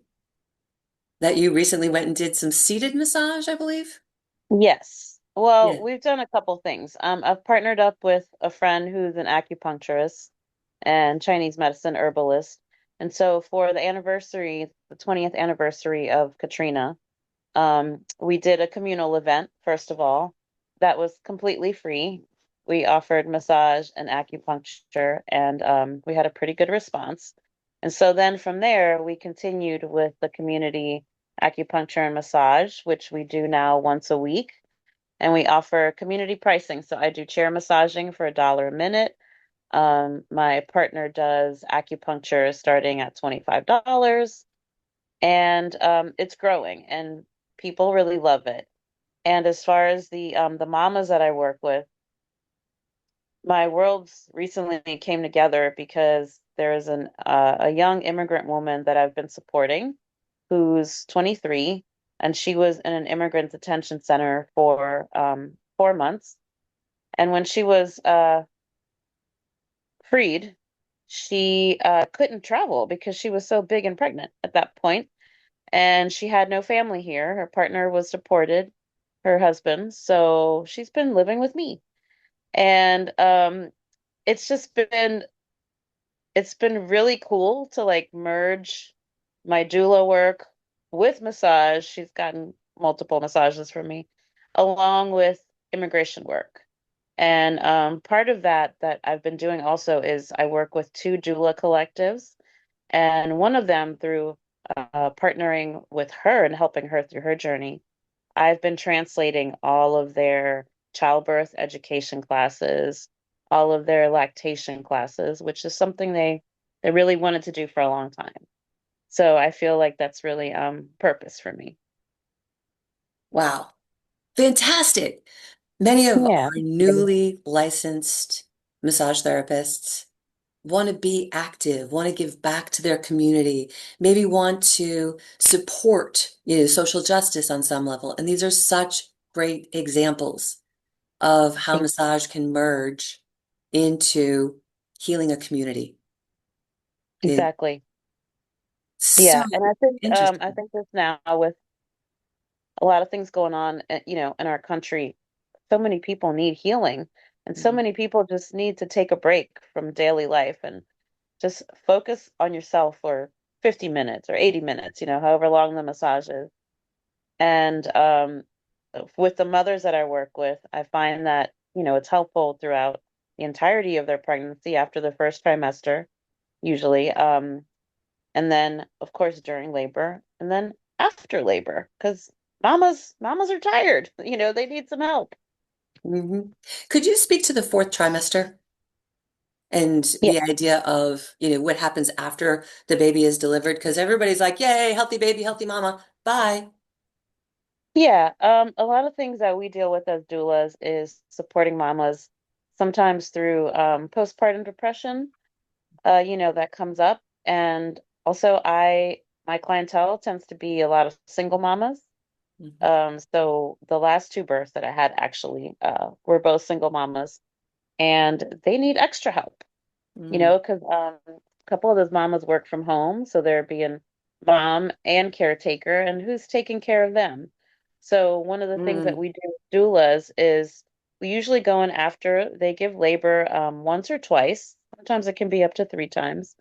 That you recently went and did some seated massage, I believe. Yes. Well, Yeah. we've done a couple things. I've partnered up with a friend who's an acupuncturist and Chinese medicine herbalist. And so for the 20th anniversary of Katrina, we did a communal event, first of all, that was completely free. We offered massage and acupuncture, and we had a pretty good response. And so then from there, we continued with the community acupuncture and massage, which we do now once a week. And we offer community pricing. So I do chair massaging for $1 a minute. My partner does acupuncture starting at $25, and it's growing, and people really love it. And as far as the mamas that I work with, my worlds recently came together because there is a young immigrant woman that I've been supporting who's 23, and she was in an immigrant detention center for 4 months. And when she was freed, she couldn't travel because she was so big and pregnant at that point. and she had no family here. Her partner was deported, her husband, so she's been living with me. And it's just been it's been really cool to like merge my doula work with massage. She's gotten multiple massages from me, along with immigration work. And part of that I've been doing also is I work with two doula collectives, and one of them through partnering with her and helping her through her journey. I've been translating all of their childbirth education classes, all of their lactation classes, which is something they really wanted to do for a long time. So I feel like that's really purpose for me. Wow. Fantastic. Many of Yeah. our newly licensed massage therapists want to be active, want to give back to their community, maybe want to support, social justice on some level. And these are such great examples of how Ex- massage can merge into healing a community. It's Exactly. so Yeah, and I interesting. think this now with a lot of things going on, in our country, so many people need healing, and so Mhm. many people just need to take a break from daily life and just focus on yourself for 50 minutes or 80 minutes, however long the massage is. And with the mothers that I work with, I find that, it's helpful throughout the entirety of their pregnancy after the first trimester, usually. And then, of course, during labor, and then after labor, because mamas are tired. They need some help. Mhm. Could you speak to the fourth trimester and Yeah. the idea of, what happens after the baby is delivered? Because everybody's like, yay, healthy baby, healthy mama, bye. Yeah, a lot of things that we deal with as doulas is supporting mamas, sometimes through postpartum depression, that comes up. And also my clientele tends to be a lot of single mamas. Mhm. So the last two births that I had actually were both single mamas, and they need extra help, Mm, because a couple of those mamas work from home, so they're being mom and caretaker, and who's taking care of them? So one of the things that mm, we do with doulas is we usually go in after they give labor once or twice. Sometimes it can be up to three times,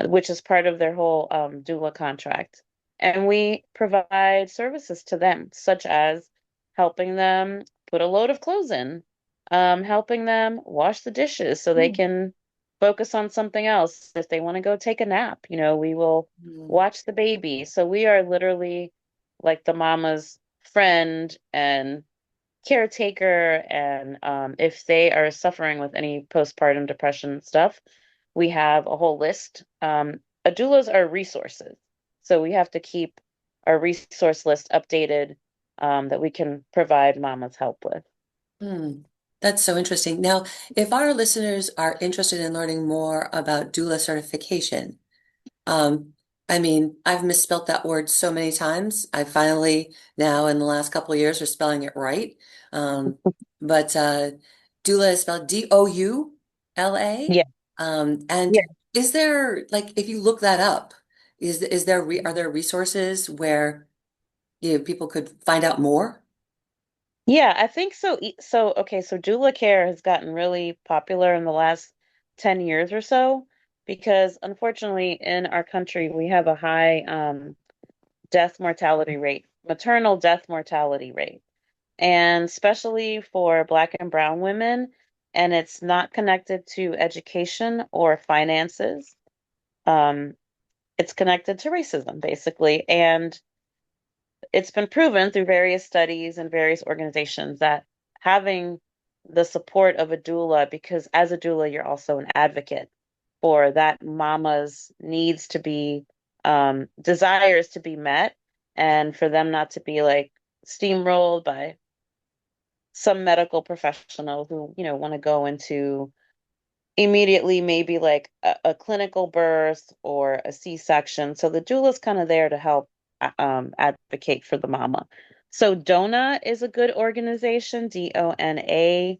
which is part of their whole doula contract. And we provide services to them, such as helping them put a load of clothes in, helping them wash the dishes so they mm, can focus on something else. If they want to go take a nap, we will mm, watch the baby. So we are literally like the mama's friend and caretaker, and if they are suffering with any postpartum depression stuff, we have a whole list. Doulas are resources, so we have to keep our resource list updated, that we can provide mamas help with. mm. That's so interesting. Now, if our listeners are interested in learning more about doula certification, Um, I mean, I've misspelt that word so many times. I finally now in the last couple of years are spelling it right. Um, but doula is spelled Doula. Yeah, And yeah, is there like if you look that up, is there re are there resources where people could find out more? yeah. I think so. So okay, so doula care has gotten really popular in the last 10 years or so, because unfortunately in our country we have a high death mortality rate, maternal death mortality rate, and especially for Black and Brown women. And it's not connected to education or finances. Um, it's connected to racism, basically. And it's been proven through various studies and various organizations that having the support of a doula, because as a doula, you're also an advocate for that mama's needs to be, desires to be met, and for them not to be like steamrolled by some medical professional who, want to go into immediately maybe like a clinical birth or a C-section. So the doula is kind of there to help advocate for the mama. So DONA is a good organization, DONA.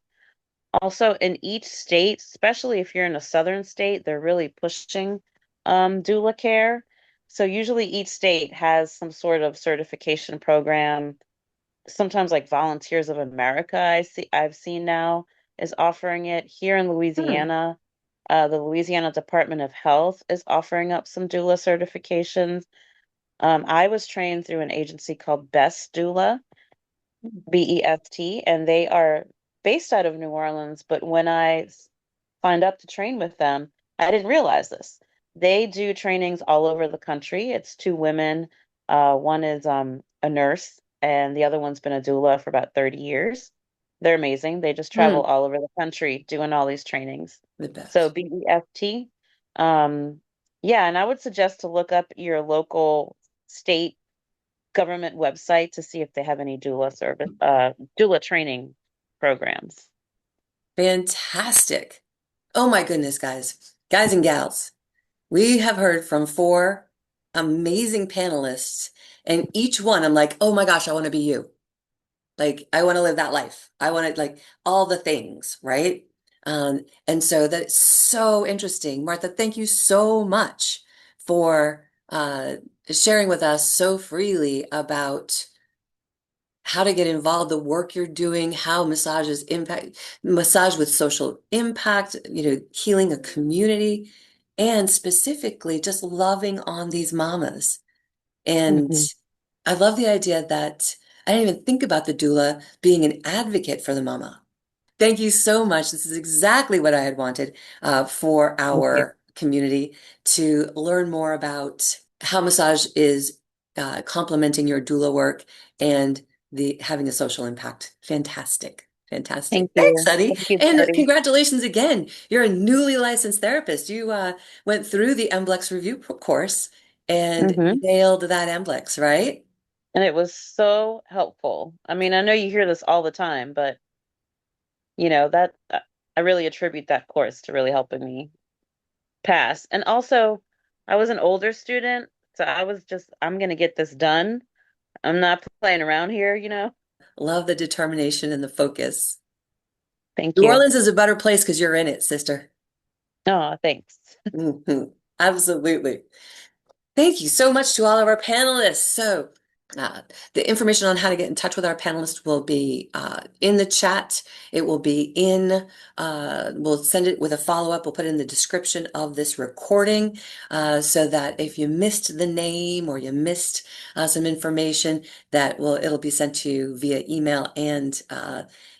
Also in each state, especially if you're in a southern state, they're really pushing doula care. So usually each state has some sort of certification program. Sometimes like Volunteers of America, I've seen now is offering it. Here in Hmm. Louisiana, the Louisiana Department of Health is offering up some doula certifications. I was trained through an agency called Best Doula, BEST, and they are based out of New Orleans. But when signed up to train with them, I didn't realize this. They do trainings all over the country. It's two women. One is a nurse, and the other one's been a doula for about 30 years. They're amazing. They just travel Hmm. all over the country doing all these trainings. The So best. BEFT. Um, yeah, and I would suggest to look up your local state government website to see if they have any doula training programs. Fantastic. Oh my goodness, guys and gals. We have heard from four amazing panelists, and each one I'm like, oh my gosh, I want to be you. Like, I want to live that life. I want to, like, all the things, right? And so that's so interesting. Martha, thank you so much for sharing with us so freely about how to get involved, the work you're doing, how massages impact, massage with social impact, healing a community, and specifically just loving on these mamas. And Mhm. I love the idea that I didn't even think about the doula being an advocate for the mama. Thank you so much. This is exactly what I had wanted for Thank you. our community to learn more about how massage is complementing your doula work and the having a social impact. Fantastic. Fantastic. Thank Thanks, you. Sunny. Thank you, And Jody. congratulations again. You're a newly licensed therapist. You went through the MBLEX review course and Hmm. nailed that MBLEX, right? And it was so helpful. I mean, I know you hear this all the time, but that I really attribute that course to really helping me pass. And also, I was an older student, so I was just, I'm gonna get this done. I'm not playing around here. Love the determination and the focus. Thank New you. Orleans is a better place because you're in it, sister. Oh, thanks. Mhm. Absolutely. Thank you so much to all of our panelists. So, the information on how to get in touch with our panelists will be in the chat. It will be we'll send it with a follow-up. We'll put it in the description of this recording so that if you missed the name or you missed some information, it'll be sent to you via email and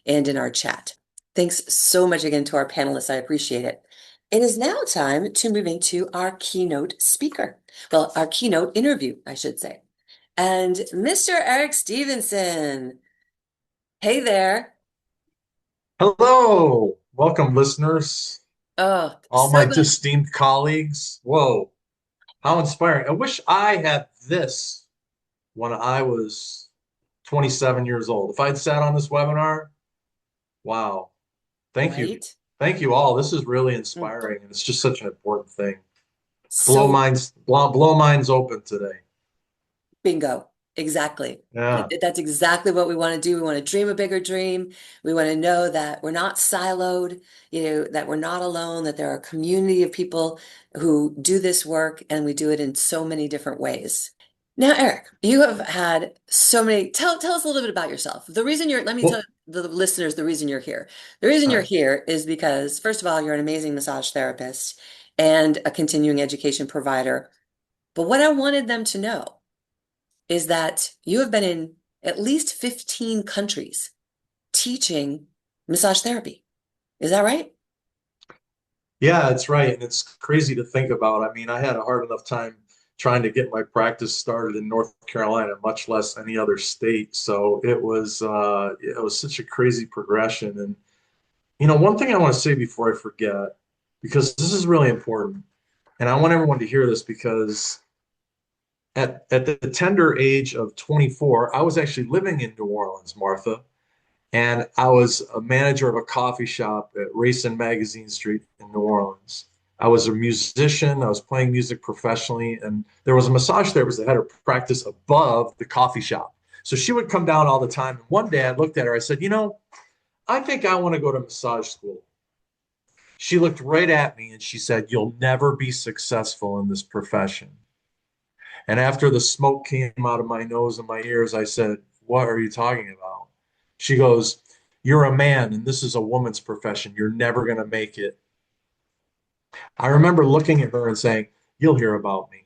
in our chat. Thanks so much again to our panelists. I appreciate it. It is now time to move into our keynote speaker. Well, our keynote interview, I should say. And Mr. Eric Stevenson, hey there. Hello, welcome listeners, Oh, all so my glad. esteemed colleagues. Whoa, how inspiring. I wish I had this when I was 27 years old. If I'd sat on this webinar, wow. Thank you. Right? Thank you all. This is really Mm. inspiring and it's just such an important thing. So Blow minds open today. bingo. Exactly. Yeah. That's exactly what we want to do. We want to dream a bigger dream. We want to know that we're not siloed, that we're not alone, that there are a community of people who do this work and we do it in so many different ways. Now, Eric, you have had so many. Tell us a little bit about yourself. Let me tell Well, the listeners the reason you're here. The reason all you're right. here is because, first of all, you're an amazing massage therapist and a continuing education provider. But what I wanted them to know is that you have been in at least 15 countries teaching massage therapy. Is that right? Yeah, it's right. And it's crazy to think about. I mean, I had a hard enough time trying to get my practice started in North Carolina, much less any other state. So it was such a crazy progression. And one thing I want to say before I forget, because this is really important, and I want everyone to hear this because at the tender age of 24, I was actually living in New Orleans, Martha. And I was a manager of a coffee shop at Race and Magazine Street in New Orleans. I was a musician. I was playing music professionally, and there was a massage therapist that had her practice above the coffee shop. So she would come down all the time. And one day I looked at her. I said, I think I want to go to massage school. She looked right at me and she said, "You'll never be successful in this profession." And after the smoke came out of my nose and my ears, I said, "What are you talking about?" She goes, "You're a man and this is a woman's profession. You're never going to make it." I remember looking at her and saying, "You'll hear about me."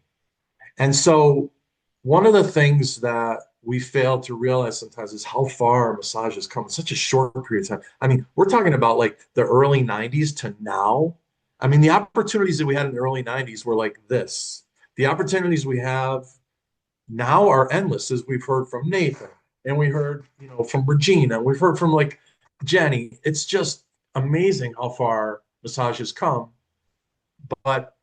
And so, one of the things that we fail to realize sometimes is how far massage has come in such a short period of time. I mean, we're talking about like the early 90s to now. I mean, the opportunities that we had in the early 90s were like this. The opportunities we have now are endless, as we've heard from Nathan and we heard, from Regina, we've heard from like Jenni. It's just amazing how far massage has come. But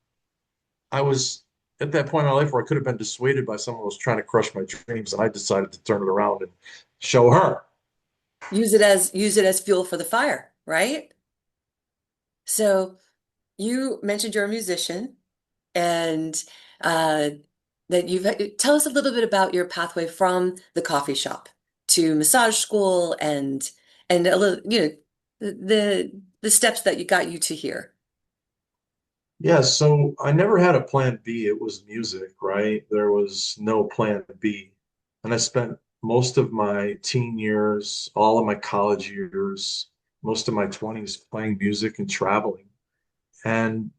I was at that point in my life where I could have been dissuaded by someone who was trying to crush my dreams, and I decided to turn it around and show her. Use it as fuel for the fire, right? So you mentioned you're a musician and uh, that tell us a little bit about your pathway from the coffee shop to massage school and a little, the steps that you got you to here. Yeah, so I never had a plan B. It was music, right? There was no plan B. And I spent most of my teen years, all of my college years, most of my 20s playing music and traveling. And,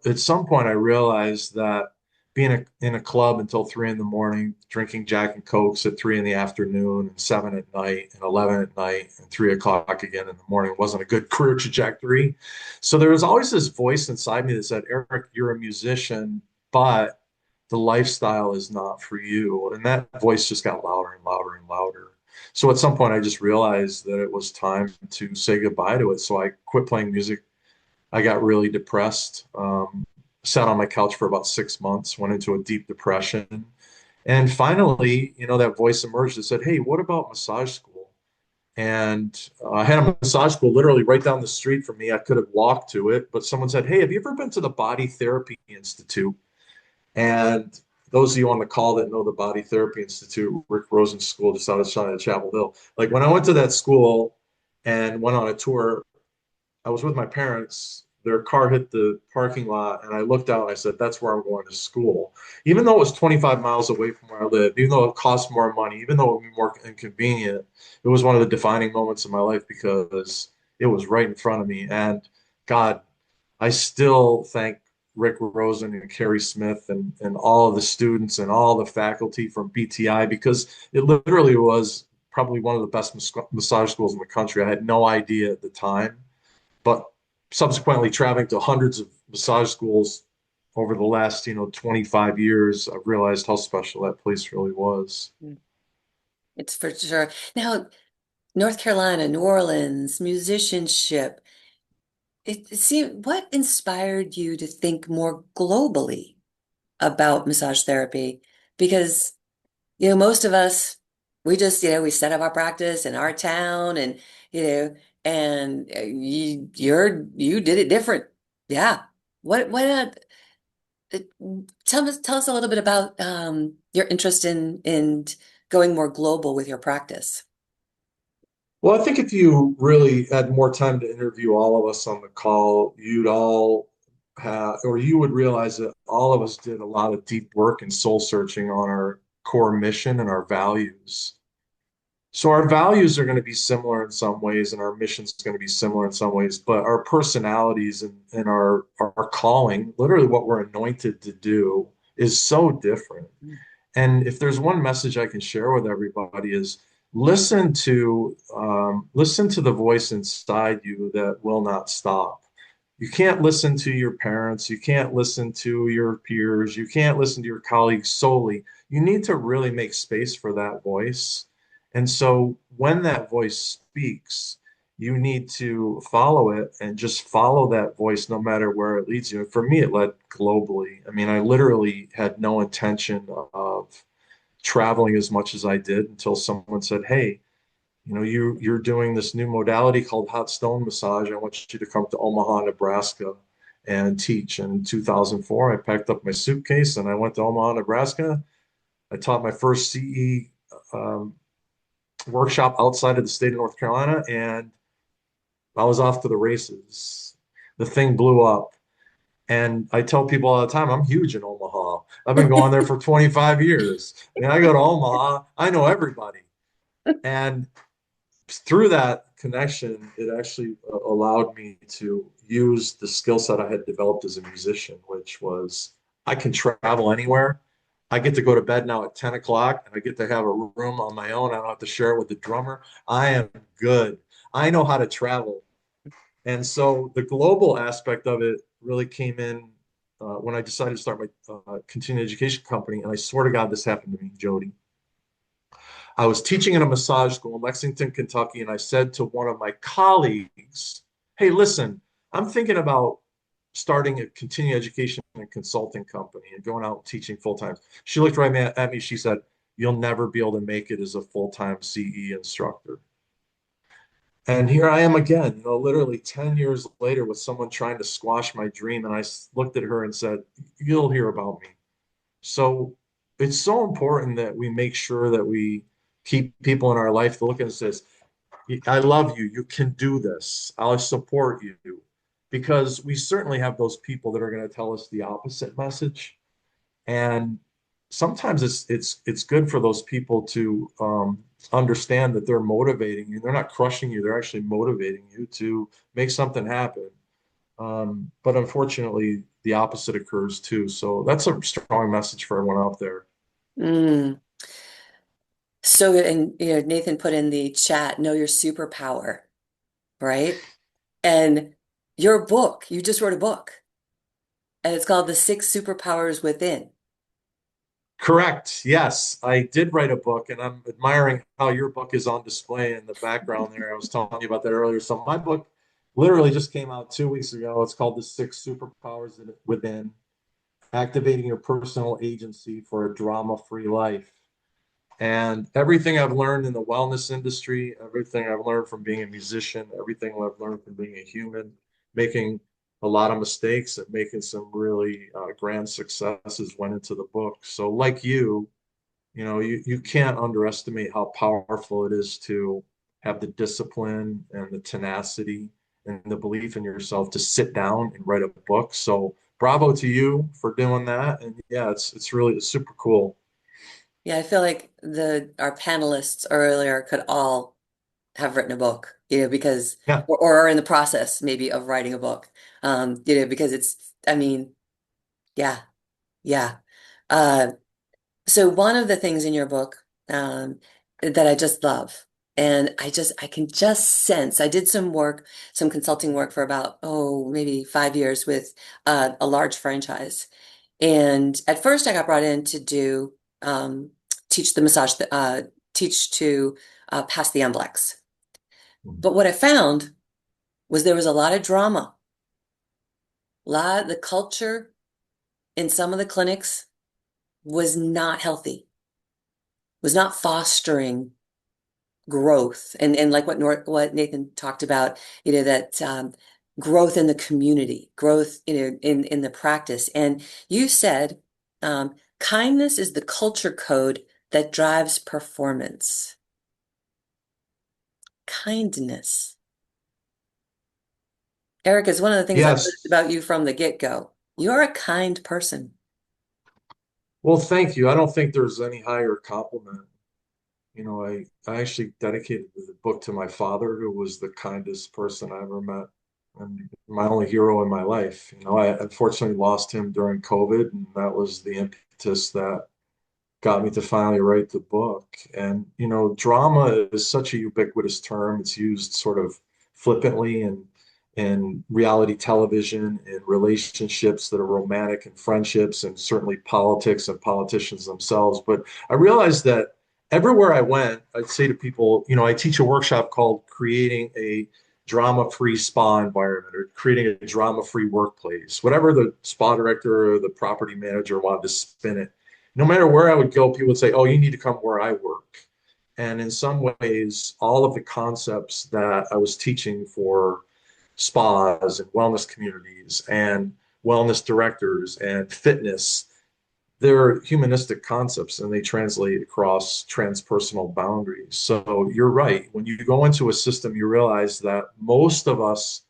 at some point I realized that being in a club until 3 in the morning, drinking Jack and Cokes at 3 in the afternoon and 7 at night and 11 at night and 3 o'clock again in the morning wasn't a good career trajectory. So there was always this voice inside me that said, "Eric, you're a musician, but the lifestyle is not for you." And that voice just got louder and louder and louder. So at some point I just realized that it was time to say goodbye to it. So I quit playing music. I got really depressed, sat on my couch for about 6 months, went into a deep depression. And finally, that voice emerged that said, "Hey, what about massage school?" And I had a massage school literally right down the street from me. I could have walked to it, but someone said, "Hey, have you ever been to the Body Therapy Institute?" And those of you on the call that know the Body Therapy Institute, Rick Rosen's school just outside of Chapel Hill. Like when I went to that school and went on a tour, I was with my parents. Their car hit the parking lot, and I looked out and I said, "That's where I'm going to school." Even though it was 25 miles away from where I lived, even though it cost more money, even though it would be more inconvenient, it was one of the defining moments of my life because it was right in front of me. And God, I still thank Rick Rosen and Carrie Smith and all of the students and all the faculty from BTI because it literally was probably one of the best massage schools in the country. I had no idea at the time, but subsequently traveling to hundreds of massage schools over the last, 25 years, I've realized how special that place really was. It's for sure. Now, North Carolina, New Orleans, musicianship. What inspired you to think more globally about massage therapy? Because, most of us, we just, we set up our practice in our town and, you know, and you did it different. Yeah. Uh, tell us a little bit about your interest in going more global with your practice. Well, I think if you really had more time to interview all of us on the call, you'd all have, or you would realize that all of us did a lot of deep work and soul searching on our core mission and our values. So our values are going to be similar in some ways, and our mission is going to be similar in some ways, but our personalities and our calling, literally what we're anointed to do, is so different. And if there's one message I can share with everybody is listen to the voice inside you that will not stop. You can't listen to your parents, you can't listen to your peers, you can't listen to your colleagues solely. You need to really make space for that voice. And so when that voice speaks, you need to follow it and just follow that voice no matter where it leads you. For me, it led globally. I mean, I literally had no intention of traveling as much as I did until someone said, "Hey, you're doing this new modality called hot stone massage. I want you to come to Omaha, Nebraska and teach." And in 2004, I packed up my suitcase and I went to Omaha, Nebraska. I taught my first CE workshop outside of the state of North Carolina, and I was off to the races. The thing blew up. And I tell people all the time, I'm huge in Omaha. I've been going there for 25 years. I mean, I go to Omaha, I know everybody. And through that connection, it actually allowed me to use the skill set I had developed as a musician, which was I can travel anywhere. I get to go to bed now at 10 o'clock and I get to have a room on my own. I don't have to share it with the drummer. I am good. I know how to travel. And so the global aspect of it really came in when I decided to start my continuing education company. And I swear to God, this happened to me, Jody. I was teaching in a massage school in Lexington, Kentucky, and I said to one of my colleagues, "Hey, listen, I'm thinking about starting a continuing education and consulting company and going out and teaching full time." She looked right at me. She said, "You'll never be able to make it as a full-time CE instructor." And here I am again, literally 10 years later with someone trying to squash my dream. And I looked at her and said, "You'll hear about me." So it's so important that we make sure that we keep people in our life to look at and says, "I love you. You can do this. I'll support you." Because we certainly have those people that are going to tell us the opposite message. And sometimes it's good for those people to understand that they're motivating you. They're not crushing you. They're actually motivating you to make something happen. But unfortunately, the opposite occurs too. So that's a strong message for everyone out there. Mm. So good. And Nathan put in the chat, know your superpower, right? And your book, you just wrote a book, and it's called The Six Superpowers Within. Correct. Yes, I did write a book, and I'm admiring how your book is on display in the background there. I was telling you about that earlier. So my book literally just came out 2 weeks ago. It's called The Six Superpowers Within, Activating Your Personal Agency for a Drama-Free Life. And everything I've learned in the wellness industry, everything I've learned from being a musician, everything I've learned from being a human, making a lot of mistakes and making some really grand successes went into the book. So, like you can't underestimate how powerful it is to have the discipline and the tenacity and the belief in yourself to sit down and write a book. So, bravo to you for doing that. And yeah, it's super cool. Yeah, I feel like our panelists earlier could all have written a book, because Yeah. or are in the process maybe of writing a book. Because I mean, yeah, yeah. Uh, so one of the things in your book that I just love, and I can just sense, I did some consulting work for about, maybe 5 years with a large franchise. And at first I got brought in to do teach the massage, teach to pass the MBLEX. But what I found was there was a lot of drama. The culture in some of the clinics was not healthy, was not fostering growth. And like what Nathan talked about, that growth in the community, growth, in the practice. And you said kindness is the culture code that drives performance. Kindness. Eric, is one of the things I've heard Yes. about you from the get-go. You're a kind person. Well, thank you. I don't think there's any higher compliment. I actually dedicated the book to my father, who was the kindest person I ever met and my only hero in my life. I unfortunately lost him during COVID, and that was the impetus that got me to finally write the book. And, drama is such a ubiquitous term. It's used sort of flippantly in reality television, in relationships that are romantic and friendships, and certainly politics and politicians themselves. But I realized that everywhere I went, I'd say to people, I teach a workshop called Creating a Drama-Free Spa Environment, or creating a drama-free workplace, whatever the spa director or the property manager wanted to spin it. No matter where I would go, people would say, "Oh, you need to come where I work." And in some ways, all of the concepts that I was teaching for spas and wellness communities and wellness directors and fitness, they're humanistic concepts and they translate across transpersonal boundaries. So you're right. When you go into a system, you realize that most of us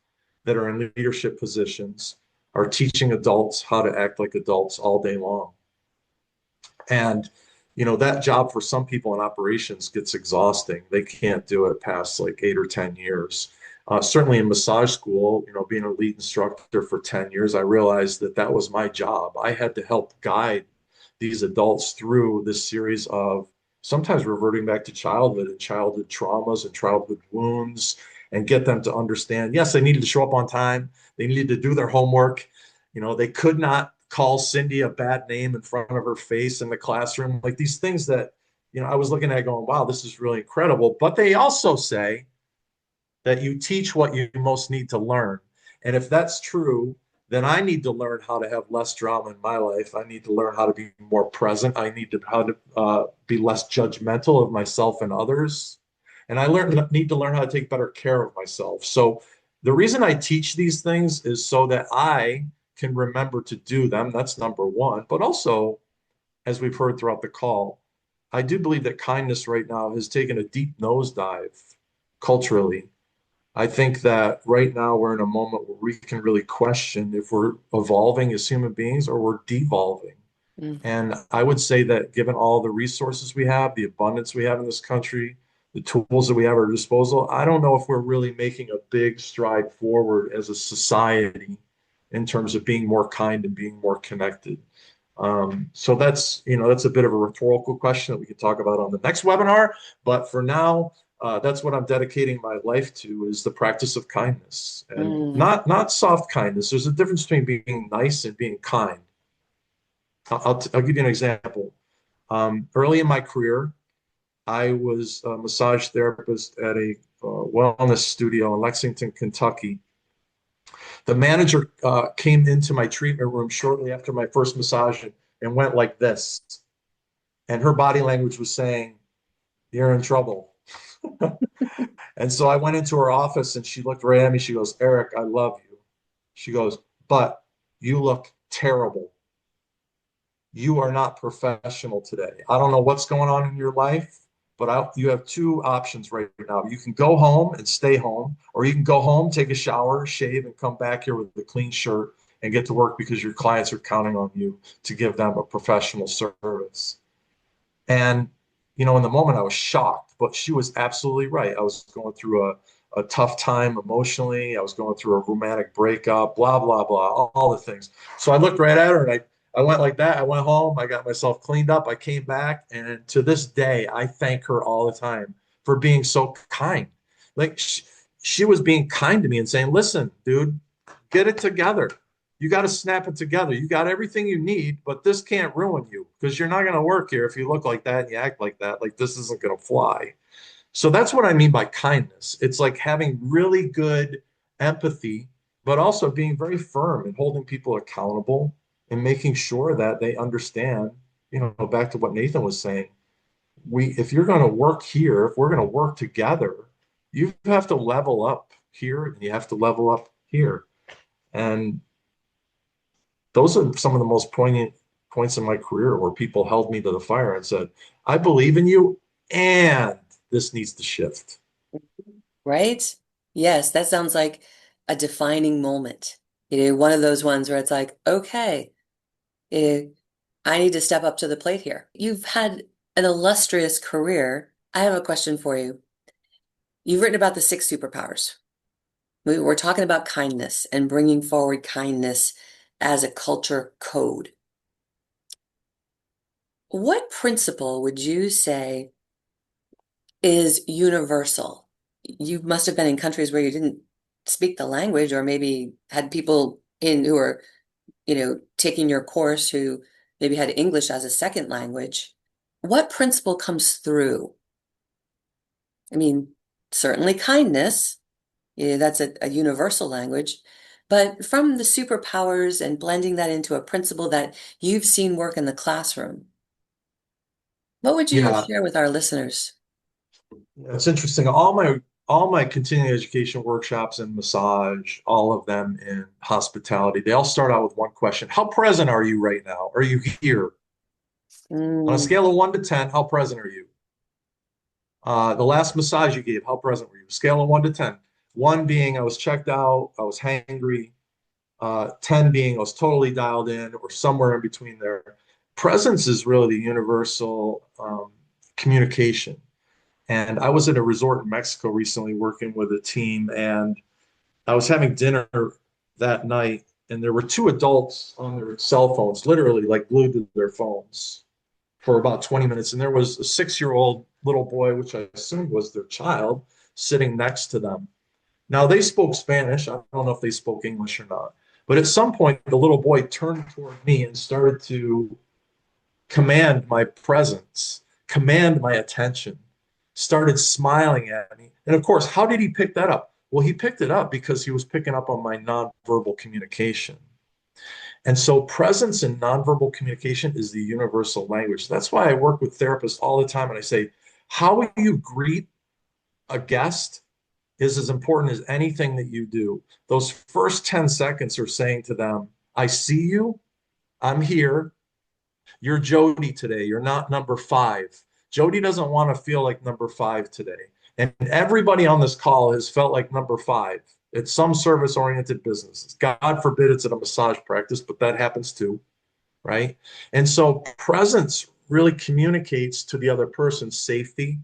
that are in leadership positions are teaching adults how to act like adults all day long. And, that job for some people in operations gets exhausting. They can't do it past like 8 or 10 years. Certainly in massage school, being a lead instructor for 10 years, I realized that that was my job. I had to help guide these adults through this series of sometimes reverting back to childhood and childhood traumas and childhood wounds and get them to understand, yes, they needed to show up on time. They needed to do their homework. They could not call Cindy a bad name in front of her face in the classroom, like these things that, I was looking at going, wow, this is really incredible. But they also say that you teach what you most need to learn. And if that's true, then I need to learn how to have less drama in my life. I need to learn how to be more present. I need to how to be less judgmental of myself and others. And need to learn how to take better care of myself. So the reason I teach these things is so that I can remember to do them. That's number one. But also, as we've heard throughout the call, I do believe that kindness right now has taken a deep nosedive culturally. I think that right now we're in a moment where we can really question if we're evolving as human beings or we're devolving. Mm. And I would say that given all the resources we have, the abundance we have in this country, the tools that we have at our disposal, I don't know if we're really making a big stride forward as a society in terms of being more kind and being more connected. So that's a bit of a rhetorical question that we could talk about on the next webinar. But for now, that's what I'm dedicating my life to is the practice of kindness and Mm. not soft kindness. There's a difference between being nice and being kind. I'll give you an example. Early in my career, I was a massage therapist at a wellness studio in Lexington, Kentucky. The manager came into my treatment room shortly after my first massage and went like this. And her body language was saying, "You're in trouble." And so I went into her office and she looked right at me. She goes, "Eric, I love you." She goes, "But you look terrible. You are not professional today. I don't know what's going on in your life, but you have two options right now. You can go home and stay home, or you can go home, take a shower, shave, and come back here with a clean shirt and get to work because your clients are counting on you to give them a professional service." And, in the moment I was shocked, but she was absolutely right. I was going through a tough time emotionally. I was going through a romantic breakup, blah, blah, blah, all the things. So I looked right at her and I went like that. I went home. I got myself cleaned up. I came back. And to this day, I thank her all the time for being so kind. Like she was being kind to me and saying, "Listen, dude, get it together. You got to snap it together. You got everything you need, but this can't ruin you because you're not going to work here if you look like that and you act like that. Like this isn't going to fly." So that's what I mean by kindness. It's like having really good empathy, but also being very firm and holding people accountable and making sure that they understand, back to what Nathan was saying, if you're going to work here, if we're going to work together, you have to level up here and you have to level up here. And those are some of the most poignant points in my career where people held me to the fire and said, "I believe in you and this needs to shift." Right? Yes, that sounds like a defining moment. One of those ones where it's like, okay, eh, I need to step up to the plate here. You've had an illustrious career. I have a question for you. You've written about the six superpowers. We're talking about kindness and bringing forward kindness as a culture code. What principle would you say is universal? You must have been in countries where you didn't speak the language, or maybe had people in who are, taking your course who maybe had English as a second language. What principle comes through? I mean, certainly kindness, that's a universal language, but from the superpowers and blending that into a principle that you've seen work in the classroom, what would you Yeah, share with our listeners? it's interesting. All my continuing education workshops in massage, all of them in hospitality, they all start out with one question. How present are you right now? Are you here? On a Mm, scale of 1 to 10, how present are you? The last massage you gave, how present were you? Scale of 1 to 10. One being I was checked out, I was hangry. 10 being I was totally dialed in, or somewhere in between there. presence is really the universal communication. And I was at a resort in Mexico recently working with a team, and I was having dinner that night, and there were two adults on their cell phones, literally like glued to their phones for about 20 minutes. And there was a 6-year-old little boy, which I assumed was their child, sitting next to them. Now they spoke Spanish. I don't know if they spoke English or not. But at some point, the little boy turned toward me and started to command my presence, command my attention, started smiling at me. And of course, how did he pick that up? Well, he picked it up because he was picking up on my nonverbal communication. And so presence and nonverbal communication is the universal language. That's why I work with therapists all the time and I say, how you greet a guest is as important as anything that you do. Those first 10 seconds are saying to them, I see you, I'm here, you're Jody today, you're not number 5. Jody doesn't want to feel like number 5 today. And everybody on this call has felt like number 5. It's some service-oriented business. God forbid it's at a massage practice, but that happens too, right? And so presence really communicates to the other person safety.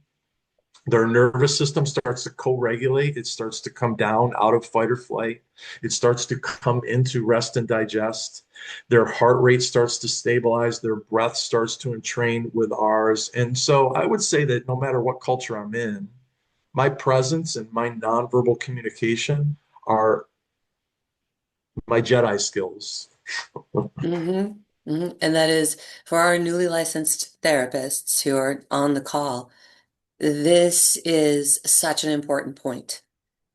Their nervous system starts to co-regulate. It starts to come down out of fight or flight. It starts to come into rest and digest. Their heart rate starts to stabilize. Their breath starts to entrain with ours. And so I would say that no matter what culture I'm in, my presence and my nonverbal communication are my Jedi skills. Mm-hmm. Mm-hmm. And that is for our newly licensed therapists who are on the call. This is such an important point.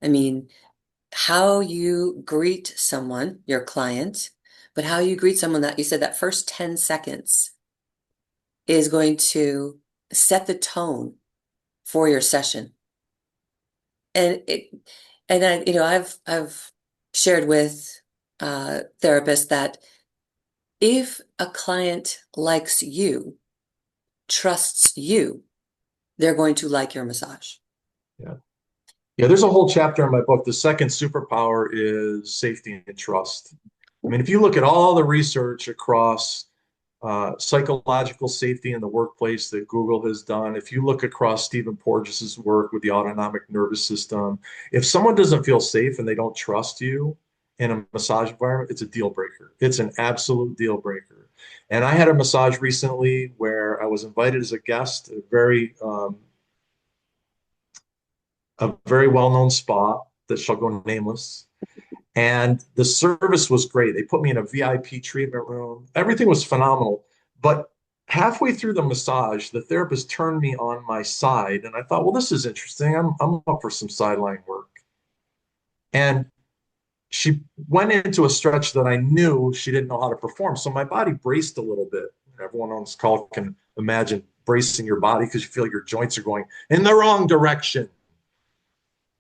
I mean, how you greet someone, your client, but how you greet someone that you said that first 10 seconds is going to set the tone for your session. And I've shared with therapists that if a client likes you, trusts you, they're going to like your massage. Yeah. Yeah, there's a whole chapter in my book. The second superpower is safety and trust. I mean, if you look at all the research across psychological safety in the workplace that Google has done, if you look across Stephen Porges's work with the autonomic nervous system, if someone doesn't feel safe and they don't trust you in a massage environment, it's a deal breaker. It's an absolute deal breaker. And I had a massage recently where I was invited as a guest, a very well-known spa that shall go nameless. And the service was great. They put me in a VIP treatment room. Everything was phenomenal. But halfway through the massage, the therapist turned me on my side. And I thought, well, this is interesting. I'm up for some sideline work. And she went into a stretch that I knew she didn't know how to perform. So my body braced a little bit. Everyone on this call can imagine bracing your body because you feel like your joints are going in the wrong direction.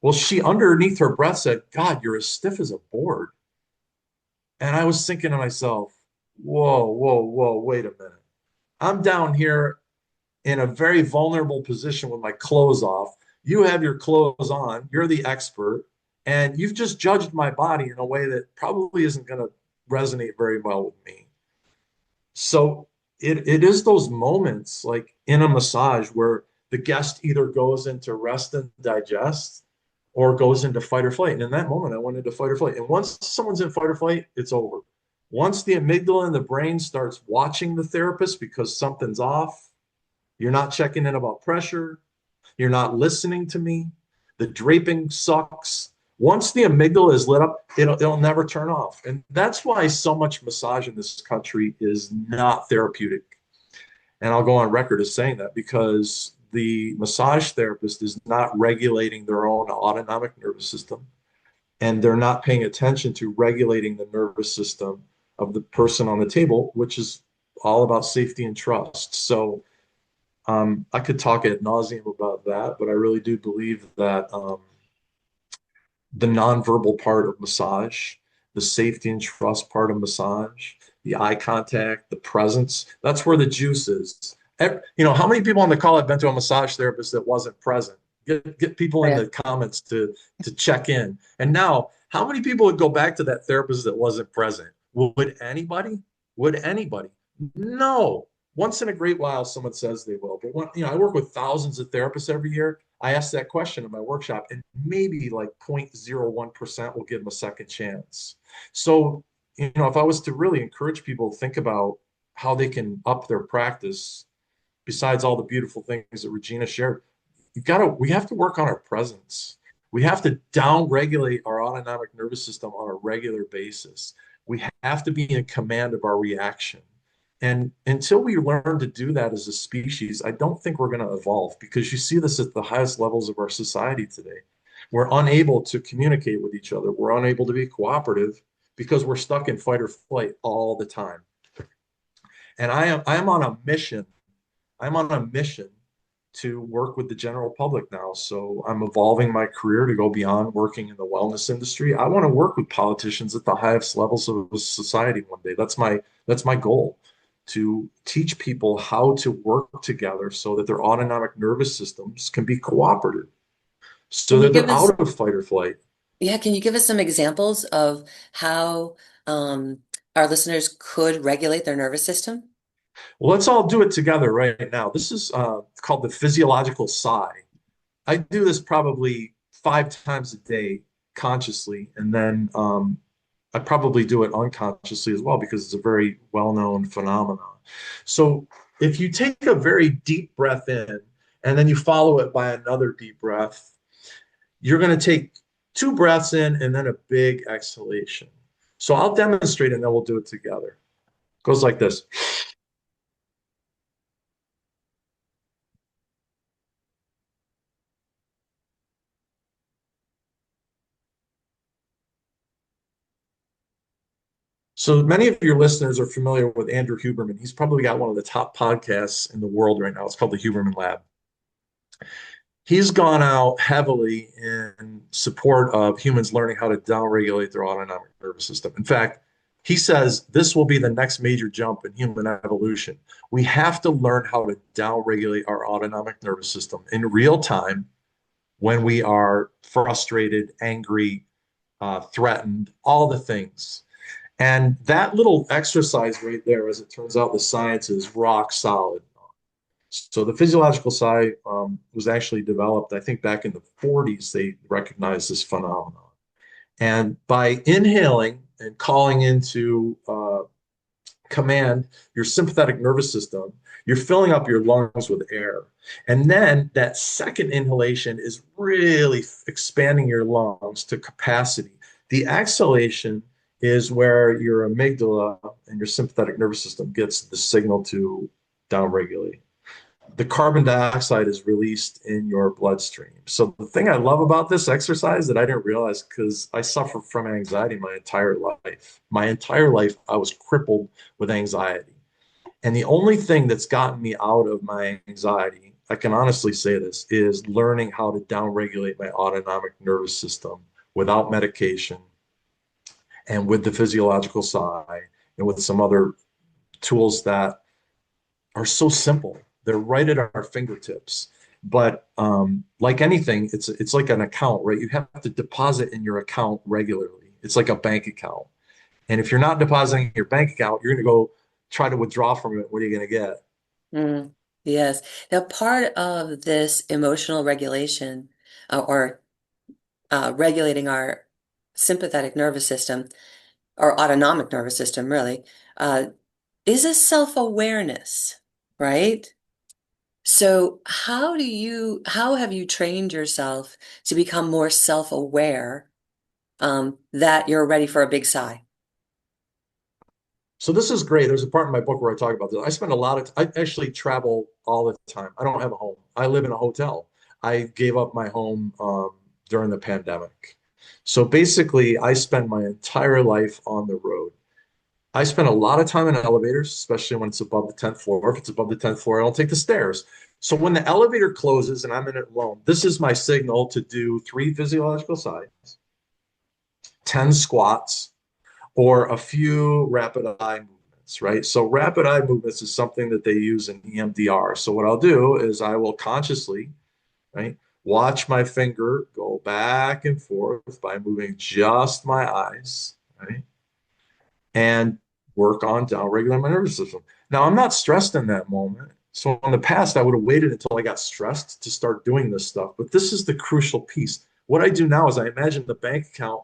Well, she underneath her breath said, God, you're as stiff as a board. And I was thinking to myself, whoa, whoa, whoa, wait a minute. I'm down here in a very vulnerable position with my clothes off. You have your clothes on, you're the expert, and you've just judged my body in a way that probably isn't going to resonate very well with me. So it is those moments like in a massage where the guest either goes into rest and digest or goes into fight or flight. And in that moment, I went into fight or flight. And once someone's in fight or flight, it's over. Once the amygdala in the brain starts watching the therapist because something's off, you're not checking in about pressure, you're not listening to me, the draping sucks. Once the amygdala is lit up, it'll never turn off. And that's why so much massage in this country is not therapeutic. And I'll go on record as saying that because the massage therapist is not regulating their own autonomic nervous system, and they're not paying attention to regulating the nervous system of the person on the table, which is all about safety and trust. So I could talk ad nauseum about that, but I really do believe that the nonverbal part of massage, the safety and trust part of massage, the eye contact, the presence, that's where the juice is. How many people on the call have been to a massage therapist that wasn't present? Get people in the comments to check in. And now, how many people would go back to that therapist that wasn't present? Would anybody? Would anybody? No. Once in a great while, someone says they will. But when, I work with thousands of therapists every year. I ask that question in my workshop, and maybe like 0.01% will give them a second chance. So, if I was to really encourage people to think about how they can up their practice, besides all the beautiful things that Regina shared, we have to work on our presence. We have to down-regulate our autonomic nervous system on a regular basis. We have to be in command of our reaction. And until we learn to do that as a species, I don't think we're going to evolve, because you see this at the highest levels of our society today. We're unable to communicate with each other. We're unable to be cooperative because we're stuck in fight or flight all the time. And I am on a mission. I'm on a mission to work with the general public now. So I'm evolving my career to go beyond working in the wellness industry. I want to work with politicians at the highest levels of society one day. That's my goal, to teach people how to work together so that their autonomic nervous systems can be cooperative, so Can you that give they're us, out of fight or flight. yeah, can you give us some examples of how our listeners could regulate their nervous system? Well, let's all do it together right now. This is called the physiological sigh. I do this probably 5 times a day consciously, and then I probably do it unconsciously as well, because it's a very well-known phenomenon. So if you take a very deep breath in and then you follow it by another deep breath, you're going to take 2 breaths in and then a big exhalation. So I'll demonstrate and then we'll do it together. It goes like this. So many of your listeners are familiar with Andrew Huberman. He's probably got one of the top podcasts in the world right now. It's called the Huberman Lab. He's gone out heavily in support of humans learning how to downregulate their autonomic nervous system. In fact, he says this will be the next major jump in human evolution. We have to learn how to downregulate our autonomic nervous system in real time when we are frustrated, angry, threatened, all the things. And that little exercise right there, as it turns out, the science is rock solid. So the physiological sigh was actually developed, I think, back in the 40s. They recognized this phenomenon. And by inhaling and calling into command your sympathetic nervous system, you're filling up your lungs with air. And then that second inhalation is really expanding your lungs to capacity. The exhalation is where your amygdala and your sympathetic nervous system gets the signal to downregulate. The carbon dioxide is released in your bloodstream. So the thing I love about this exercise that I didn't realize, because I suffer from anxiety my entire life. My entire life, I was crippled with anxiety. And the only thing that's gotten me out of my anxiety, I can honestly say this, is learning how to downregulate my autonomic nervous system without medication and with the physiological sigh and with some other tools that are so simple. They're right at our fingertips. But like anything, it's like an account, right? You have to deposit in your account regularly. It's like a bank account. And if you're not depositing in your bank account, you're going to go try to withdraw from it. What are you going to get? Mm, yes. Now, part of this emotional regulation or regulating our sympathetic nervous system or autonomic nervous system, really, uh, is a self-awareness, right? So how have you trained yourself to become more self-aware that you're ready for a big sigh? So this is great. There's a part in my book where I talk about this. I spend a lot of, I actually travel all the time. I don't have a home. I live in a hotel. I gave up my home during the pandemic. So basically, I spend my entire life on the road. I spend a lot of time in elevators, especially when it's above the 10th floor. If it's above the 10th floor, I don't take the stairs. So when the elevator closes and I'm in it alone, this is my signal to do 3 physiological sighs, 10 squats, or a few rapid eye movements, right? So rapid eye movements is something that they use in EMDR. So what I'll do is I will consciously, right, watch my finger go back and forth by moving just my eyes, right? And work on downregulating my nervous system. Now, I'm not stressed in that moment. So in the past, I would have waited until I got stressed to start doing this stuff. But this is the crucial piece. What I do now is I imagine the bank account,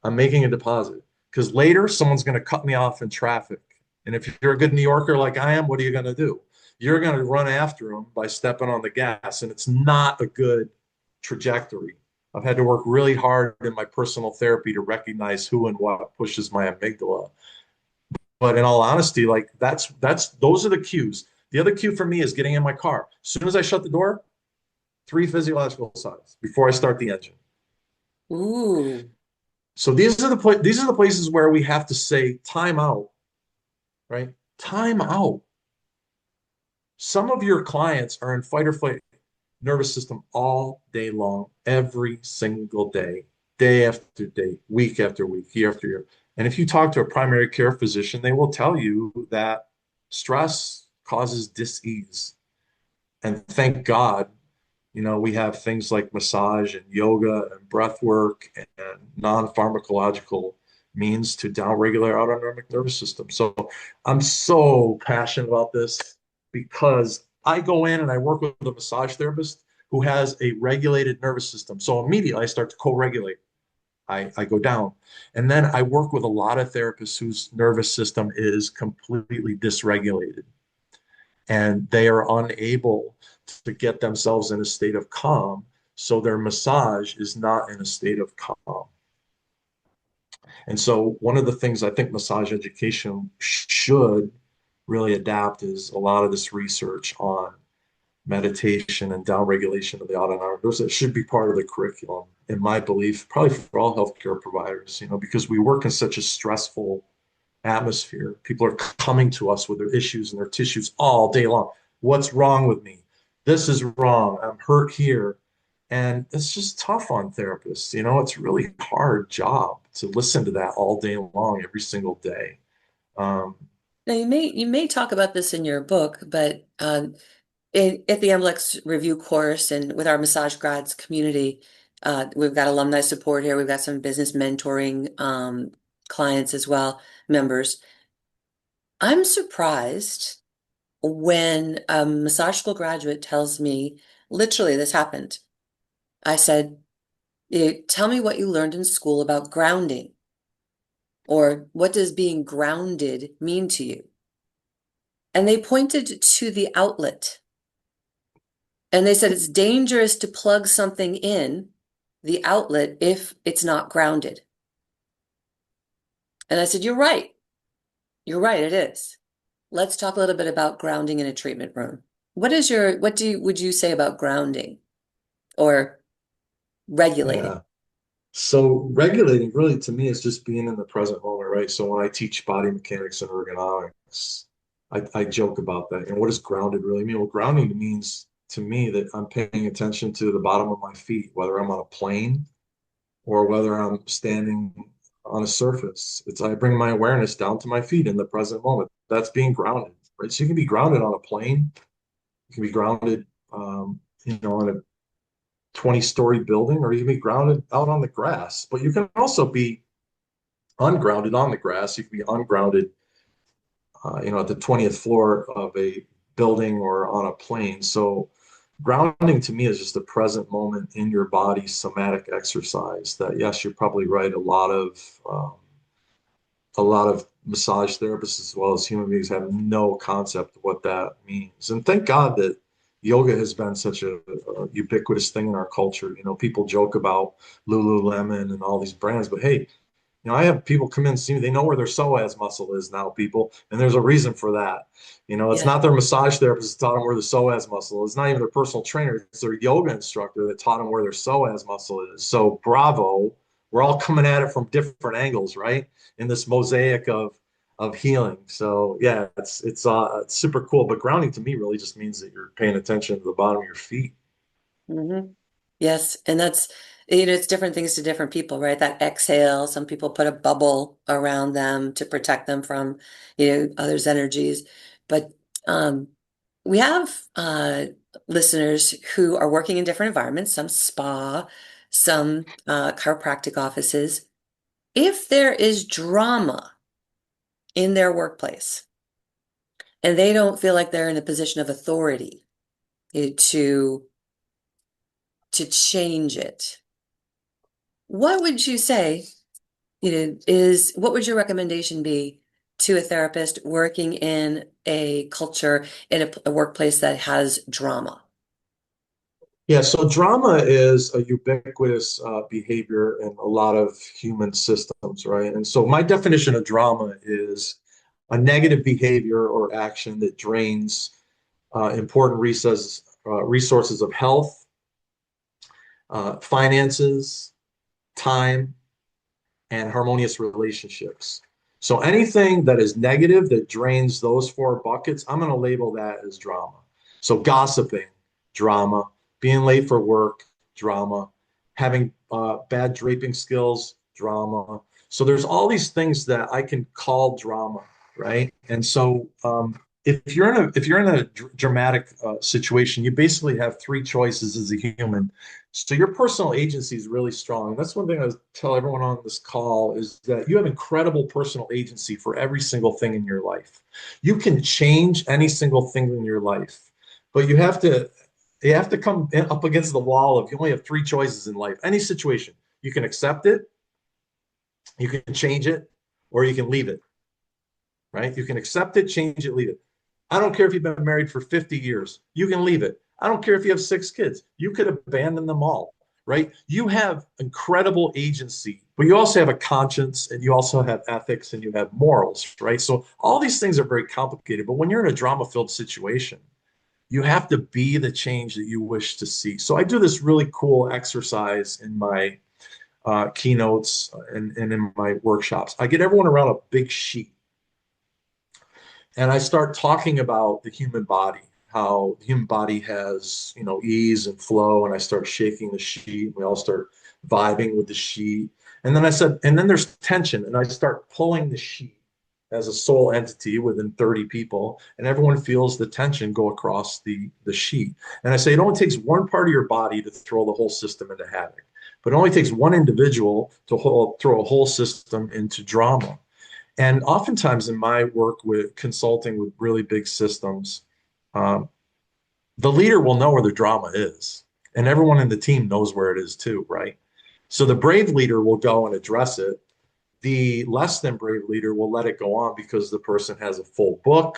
I'm making a deposit because later someone's going to cut me off in traffic. And if you're a good New Yorker like I am, what are you going to do? You're going to run after them by stepping on the gas. And it's not a good trajectory. I've had to work really hard in my personal therapy to recognize who and what pushes my amygdala. But in all honesty, like that's those are the cues. The other cue for me is getting in my car. As soon as I shut the door, 3 physiological signs before I start the engine. Ooh. So these are the places where we have to say time out, right? Time out. Some of your clients are in fight or flight nervous system all day long, every single day, day after day, week after week, year after year. And if you talk to a primary care physician, they will tell you that stress causes dis-ease. And thank God, we have things like massage and yoga and breath work and non-pharmacological means to downregulate our autonomic nervous system. So I'm so passionate about this because I go in and I work with a massage therapist who has a regulated nervous system. So immediately I start to co-regulate. I go down. And then I work with a lot of therapists whose nervous system is completely dysregulated and they are unable to get themselves in a state of calm. So their massage is not in a state of calm. And so one of the things I think massage education should really adapt is a lot of this research on meditation and downregulation of the autonomic nervous. It should be part of the curriculum, in my belief, probably for all healthcare providers, because we work in such a stressful atmosphere. People are coming to us with their issues and their tissues all day long. What's wrong with me? This is wrong. I'm hurt here. And it's just tough on therapists. It's a really hard job to listen to that all day long, every single day. Um, Now you may talk about this in your book, but at the MLEX review course and with our massage grads community, we've got alumni support here. We've got some business mentoring clients as well, members. I'm surprised when a massage school graduate tells me, literally, this happened. I said, tell me what you learned in school about grounding, or what does being grounded mean to you? And they pointed to the outlet. And they said it's dangerous to plug something in the outlet if it's not grounded. And I said, you're right. You're right, it is. Let's talk a little bit about grounding in a treatment room. Would you say about grounding or regulating? yeah. So regulating really to me is just being in the present moment, right? So when I teach body mechanics and ergonomics, I joke about that. And what does grounded really mean? Well, grounding means to me that I'm paying attention to the bottom of my feet, whether I'm on a plane or whether I'm standing on a surface. It's I bring my awareness down to my feet in the present moment. That's being grounded, right? So you can be grounded on a plane, you can be grounded, on a 20-story building, or you can be grounded out on the grass. But you can also be ungrounded on the grass. You can be ungrounded, at the 20th floor of a building or on a plane. So grounding to me is just a present moment in your body somatic exercise that, yes, you're probably right. A lot of massage therapists as well as human beings have no concept of what that means. And thank God that yoga has been such a ubiquitous thing in our culture. People joke about Lululemon and all these brands, but hey, I have people come in and see me. They know where their psoas muscle is now, people, and there's a reason for that. It's Yeah. not their massage therapist that taught them where the psoas muscle is. It's not even their personal trainer. It's their yoga instructor that taught them where their psoas muscle is. So bravo. We're all coming at it from different angles, right? In this mosaic of healing. So yeah, it's super cool. But grounding to me really just means that you're paying attention to the bottom of your feet. Mm-hmm. Yes, and that's, it's different things to different people, right? That exhale, some people put a bubble around them to protect them from, others' energies. But um, we have listeners who are working in different environments, some spa, some chiropractic offices. If there is drama in their workplace and they don't feel like they're in a position of authority to change it, what would you say, what would your recommendation be to a therapist working in a culture, in a workplace that has drama? Yeah, so drama is a ubiquitous behavior in a lot of human systems, right? And so my definition of drama is a negative behavior or action that drains important resources of health, finances, time, and harmonious relationships. So anything that is negative that drains those four buckets, I'm going to label that as drama. So gossiping, drama; being late for work, drama; having bad draping skills, drama. So there's all these things that I can call drama, right? And so if you're in a dramatic situation, you basically have three choices as a human. So your personal agency is really strong. That's one thing I tell everyone on this call is that you have incredible personal agency for every single thing in your life. You can change any single thing in your life, but you have to come up against the wall of you only have three choices in life. Any situation, you can accept it, you can change it, or you can leave it, right? You can accept it, change it, leave it. I don't care if you've been married for 50 years, you can leave it. I don't care if you have 6 kids, you could abandon them all, right? You have incredible agency, but you also have a conscience and you also have ethics and you have morals, right? So all these things are very complicated, but when you're in a drama-filled situation, you have to be the change that you wish to see. So I do this really cool exercise in my keynotes and in my workshops. I get everyone around a big sheet and I start talking about the human body, how the human body has, ease and flow. And I start shaking the sheet. And we all start vibing with the sheet. And then I said, and then there's tension. And I start pulling the sheet as a sole entity within 30 people. And everyone feels the tension go across the sheet. And I say, it only takes one part of your body to throw the whole system into havoc. But it only takes one individual to throw a whole system into drama. And oftentimes in my work with consulting with really big systems, um, the leader will know where the drama is, and everyone in the team knows where it is too, right? So the brave leader will go and address it. The less than brave leader will let it go on because the person has a full book,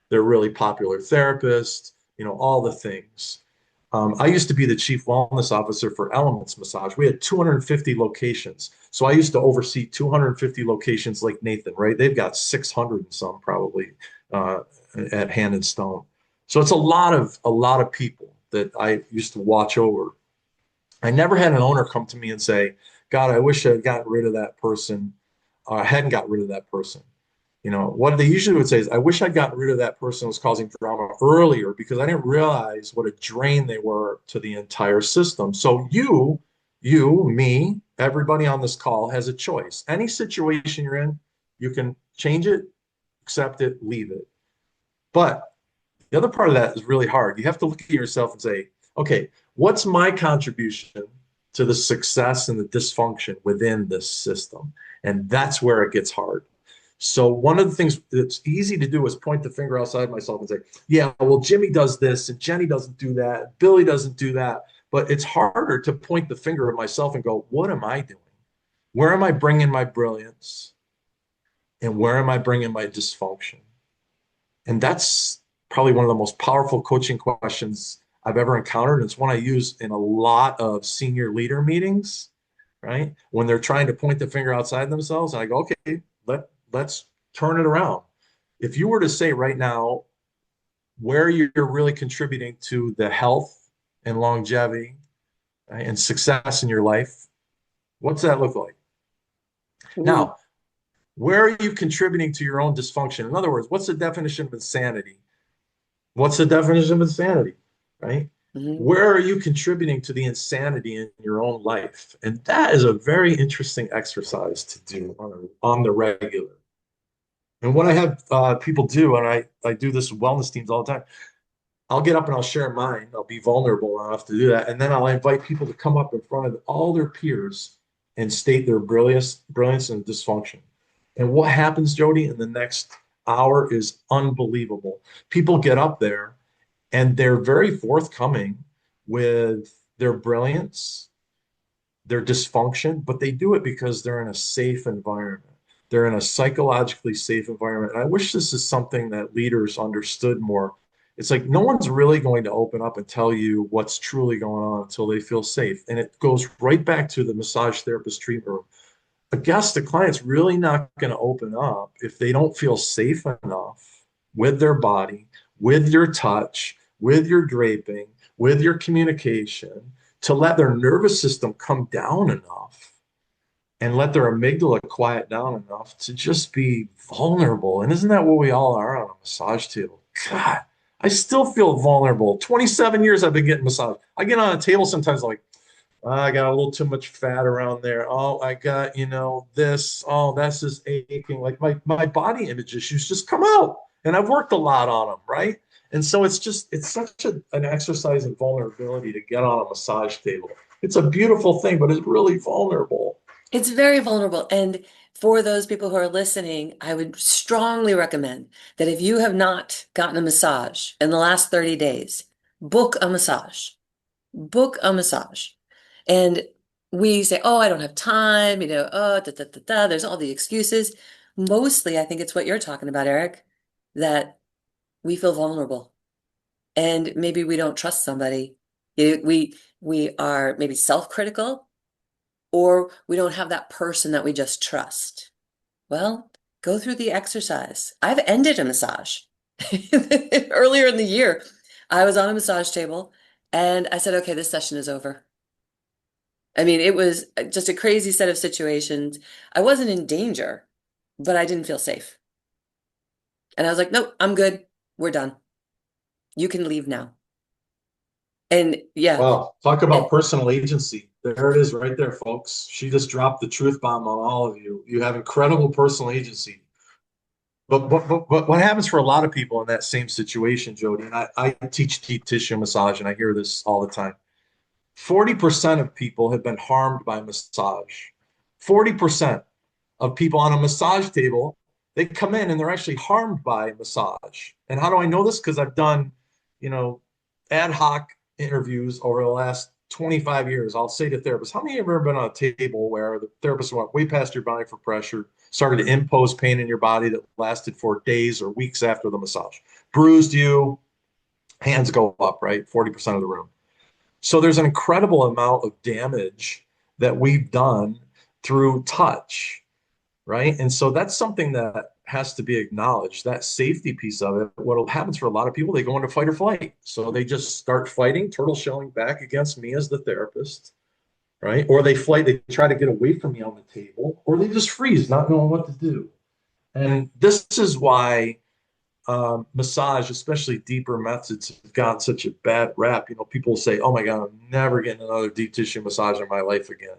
they're really popular therapist, all the things. I used to be the chief wellness officer for Elements Massage. We had 250 locations. So I used to oversee 250 locations like Nathan, right? They've got 600 and some probably at Hand and Stone. So it's a lot of people that I used to watch over. I never had an owner come to me and say, God, I wish I had gotten rid of that person. I hadn't got rid of that person. What they usually would say is, I wish I'd gotten rid of that person who was causing drama earlier because I didn't realize what a drain they were to the entire system. So me, everybody on this call has a choice. Any situation you're in, you can change it, accept it, leave it. But the other part of that is really hard. You have to look at yourself and say, okay, what's my contribution to the success and the dysfunction within this system? And that's where it gets hard. So one of the things that's easy to do is point the finger outside myself and say, yeah, well, Jimmy does this and Jenny doesn't do that. Billy doesn't do that. But it's harder to point the finger at myself and go, what am I doing? Where am I bringing my brilliance? And where am I bringing my dysfunction? And that's probably one of the most powerful coaching questions I've ever encountered. And it's one I use in a lot of senior leader meetings, right? When they're trying to point the finger outside themselves, and I go, okay, let's turn it around. If you were to say right now where you're really contributing to the health and longevity, right, and success in your life, what's that look like? Now, where are you contributing to your own dysfunction? In other words, what's the definition of insanity? What's the definition of insanity, right? Where are you contributing to the insanity in your own life? And that is a very interesting exercise to do on the regular. And what I have people do, and I do this with wellness teams all the time, I'll get up and I'll share mine. I'll be vulnerable enough to do that. And then I'll invite people to come up in front of all their peers and state their brilliance and dysfunction. And what happens, Jody, in the next hour is unbelievable. People get up there and they're very forthcoming with their brilliance, their dysfunction, but they do it because they're in a safe environment. They're in a psychologically safe environment. And I wish this is something that leaders understood more. It's like no one's really going to open up and tell you what's truly going on until they feel safe. And it goes right back to the massage therapist treatment room. A guest, the client's really not going to open up if they don't feel safe enough with their body, with your touch, with your draping, with your communication, to let their nervous system come down enough and let their amygdala quiet down enough to just be vulnerable. And isn't that what we all are on a massage table? God, I still feel vulnerable. 27 years I've been getting massage. I get on a table sometimes like, "Oh, I got a little too much fat around there. Oh, I got, this. Oh, that's just aching." Like my body image issues just come out. And I've worked a lot on them, right? And so it's such an exercise in vulnerability to get on a massage table. It's a beautiful thing, but it's really vulnerable. It's very vulnerable. And for those people who are listening, I would strongly recommend that if you have not gotten a massage in the last 30 days, book a massage. Book a massage. And we say, oh, I don't have time, oh, da, da, da, da. There's all the excuses. Mostly, I think it's what you're talking about, Eric, that we feel vulnerable and maybe we don't trust somebody. We are maybe self-critical, or we don't have that person that we just trust. Well, go through the exercise. I've ended a massage. Earlier in the year, I was on a massage table and I said, okay, this session is over. I mean, it was just a crazy set of situations. I wasn't in danger, but I didn't feel safe. And I was like, nope, I'm good. We're done. You can leave now. And yeah, Wow, talk about personal agency. There it is right there, folks. She just dropped the truth bomb on all of you. You have incredible personal agency. But what happens for a lot of people in that same situation, Jody, and I teach deep tissue massage and I hear this all the time. 40% of people have been harmed by massage. 40% of people on a massage table, they come in and they're actually harmed by massage. And how do I know this? Because I've done, you know, ad hoc interviews over the last 25 years. I'll say to therapists, how many of you have ever been on a table where the therapist went way past your body for pressure, started to impose pain in your body that lasted for days or weeks after the massage, bruised you, hands go up, right? 40% of the room. So there's an incredible amount of damage that we've done through touch, right? And so that's something that has to be acknowledged, that safety piece of it. What happens for a lot of people, they go into fight or flight. So they just start fighting, turtle shelling back against me as the therapist, right? Or they flight, they try to get away from me on the table, or they just freeze, not knowing what to do. And this is why massage, especially deeper methods, have gotten such a bad rap. You know, people say, "Oh my God, I'm never getting another deep tissue massage in my life again."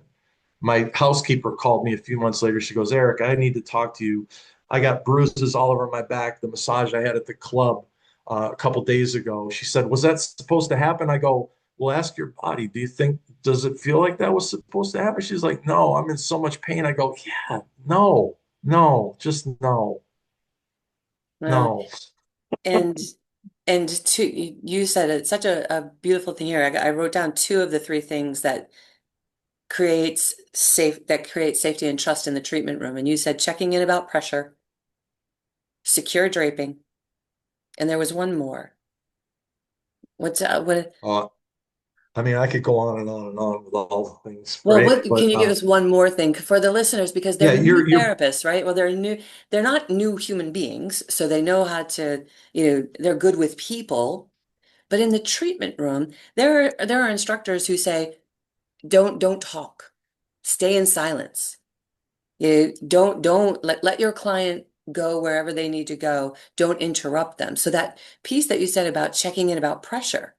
My housekeeper called me a few months later. She goes, "Eric, I need to talk to you. I got bruises all over my back. The massage I had at the club a couple days ago." She said, "Was that supposed to happen?" I go, "Well, ask your body. Does it feel like that was supposed to happen?" She's like, "No, I'm in so much pain." I go, "Yeah, no, no, just no, well, no." and you said it's such a beautiful thing here. I wrote down two of the three things that creates safety and trust in the treatment room. And you said checking in about pressure, secure draping, and there was one more. What? Uh, I mean, I could go on and on and on with all the things, Well, right? what can But you give us one more thing for the listeners because they're yeah, new you're therapists, right? Well, they're not new human beings, so they know how to, they're good with people. But in the treatment room, there are instructors who say, don't talk, stay in silence. Don't let your client go wherever they need to go. Don't interrupt them. So that piece that you said about checking in about pressure,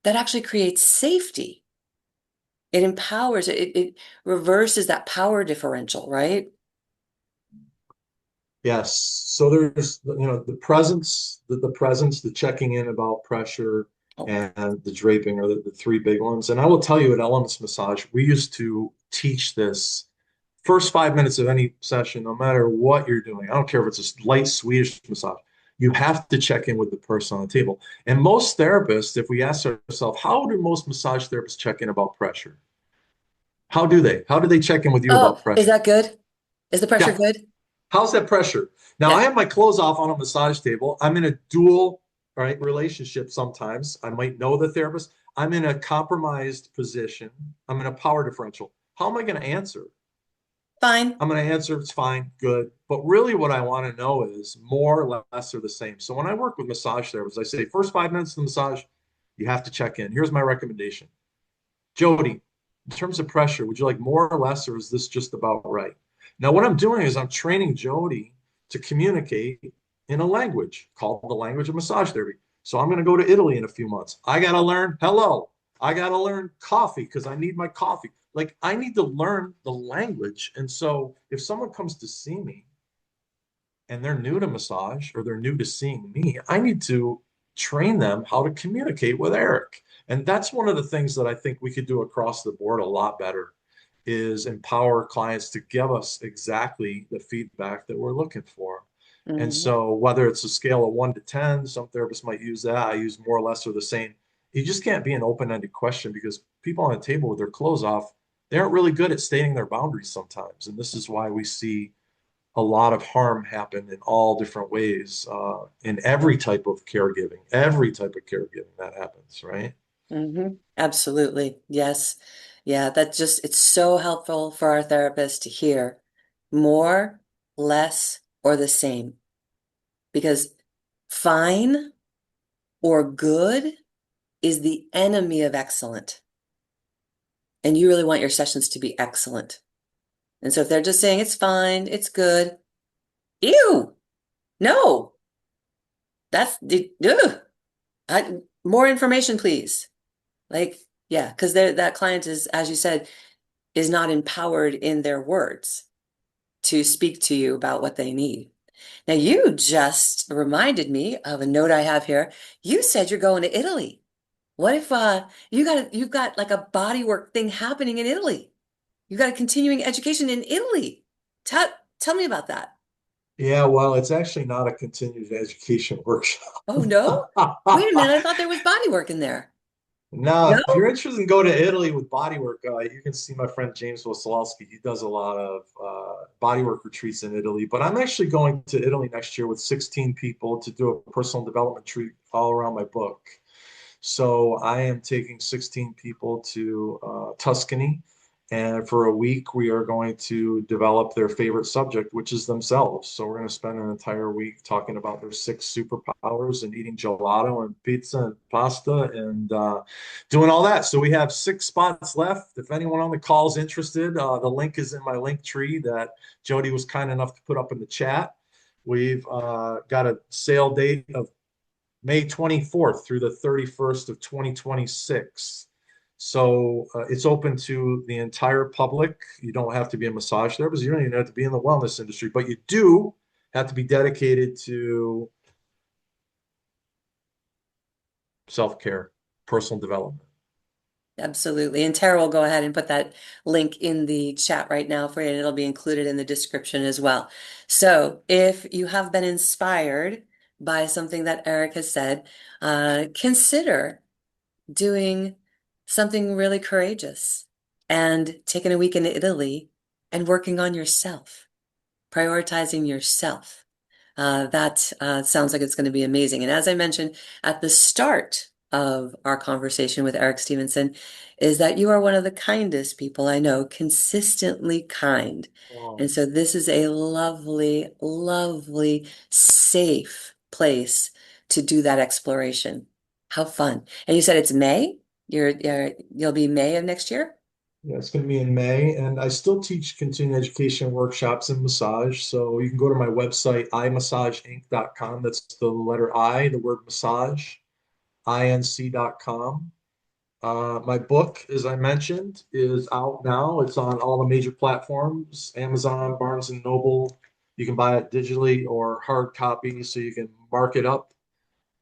that actually creates safety. It empowers it reverses that power differential, right? yes. So there's the presence, the checking in about pressure, Oh, and the draping are the three big ones. And I will tell you at Elements Massage, we used to teach this first 5 minutes of any session, no matter what you're doing, I don't care if it's a light Swedish massage, you have to check in with the person on the table. And most therapists, if we ask ourselves, how do most massage therapists check in about pressure? How do they? How do they check in with you Oh, about is pressure? that good? Is the pressure Yeah. good? How's that pressure? Now, I Yeah, have my clothes off on a massage table. I'm in a dual, right, relationship sometimes. I might know the therapist. I'm in a compromised position. I'm in a power differential. How am I going to answer? fine. I'm going to answer it's fine, good. But really, what I want to know is more or less or the same. So when I work with massage therapists, I say, first 5 minutes of the massage, you have to check in. Here's my recommendation. Jody, in terms of pressure, would you like more or less, or is this just about right? Now, what I'm doing is I'm training Jody to communicate in a language called the language of massage therapy. So I'm going to go to Italy in a few months. I got to learn hello. I got to learn coffee because I need my coffee. Like I need to learn the language. And so if someone comes to see me and they're new to massage or they're new to seeing me, I need to train them how to communicate with Eric. And that's one of the things that I think we could do across the board a lot better is empower clients to give us exactly the feedback that we're looking for. And Mhm. so whether it's a scale of 1 to 10, some therapists might use that. I use more or less or the same. You just can't be an open-ended question because people on the table with their clothes off, they aren't really good at stating their boundaries sometimes. And this is why we see a lot of harm happen in all different ways in every type of caregiving that happens, right? Absolutely. Yes. Yeah, that just, it's so helpful for our therapists to hear more, less, or the same. Because fine or good is the enemy of excellent. And you really want your sessions to be excellent. And so if they're just saying it's fine, it's good, ew, no, that's the, ugh, more information, please. Like, yeah, because that client is, as you said, is not empowered in their words to speak to you about what they need. Now, you just reminded me of a note I have here. You said you're going to Italy. What if you've got like a bodywork thing happening in Italy? You've got a continuing education in Italy. Tell tell me about that. Yeah, well, it's actually not a continued education workshop. Oh no? Wait a minute, I thought there was bodywork in there. Now, No? if you're interested in going to Italy with bodywork, you can see my friend James Wasilowski. He does a lot of bodywork retreats in Italy. But I'm actually going to Italy next year with 16 people to do a personal development retreat all around my book. So I am taking 16 people to Tuscany. And for a week, we are going to develop their favorite subject, which is themselves. So we're going to spend an entire week talking about their 6 superpowers and eating gelato and pizza and pasta and doing all that. So we have 6 spots left. If anyone on the call is interested, the link is in my link tree that Jody was kind enough to put up in the chat. We've got a sale date of May 24th through the 31st of 2026. So it's open to the entire public. You don't have to be a massage therapist. You don't even have to be in the wellness industry, but you do have to be dedicated to self-care, personal development. Absolutely. And Tara will go ahead and put that link in the chat right now for you, and it'll be included in the description as well. So if you have been inspired by something that Eric has said, consider doing something really courageous and taking a week in Italy and working on yourself, prioritizing yourself. That sounds like it's going to be amazing. And as I mentioned at the start of our conversation with Eric Stevenson, is that you are one of the kindest people I know, consistently kind. Oh, And so this is a lovely, lovely, safe place to do that exploration. How fun. And you said it's May? You'll be May of next year? yeah, it's going to be in May, and I still teach continuing education workshops in massage. So you can go to my website, imassageinc.com. That's the letter I, the word massage, inc.com. My book, as I mentioned, is out now. It's on all the major platforms, Amazon, Barnes and Noble. You can buy it digitally or hard copy, so you can mark it up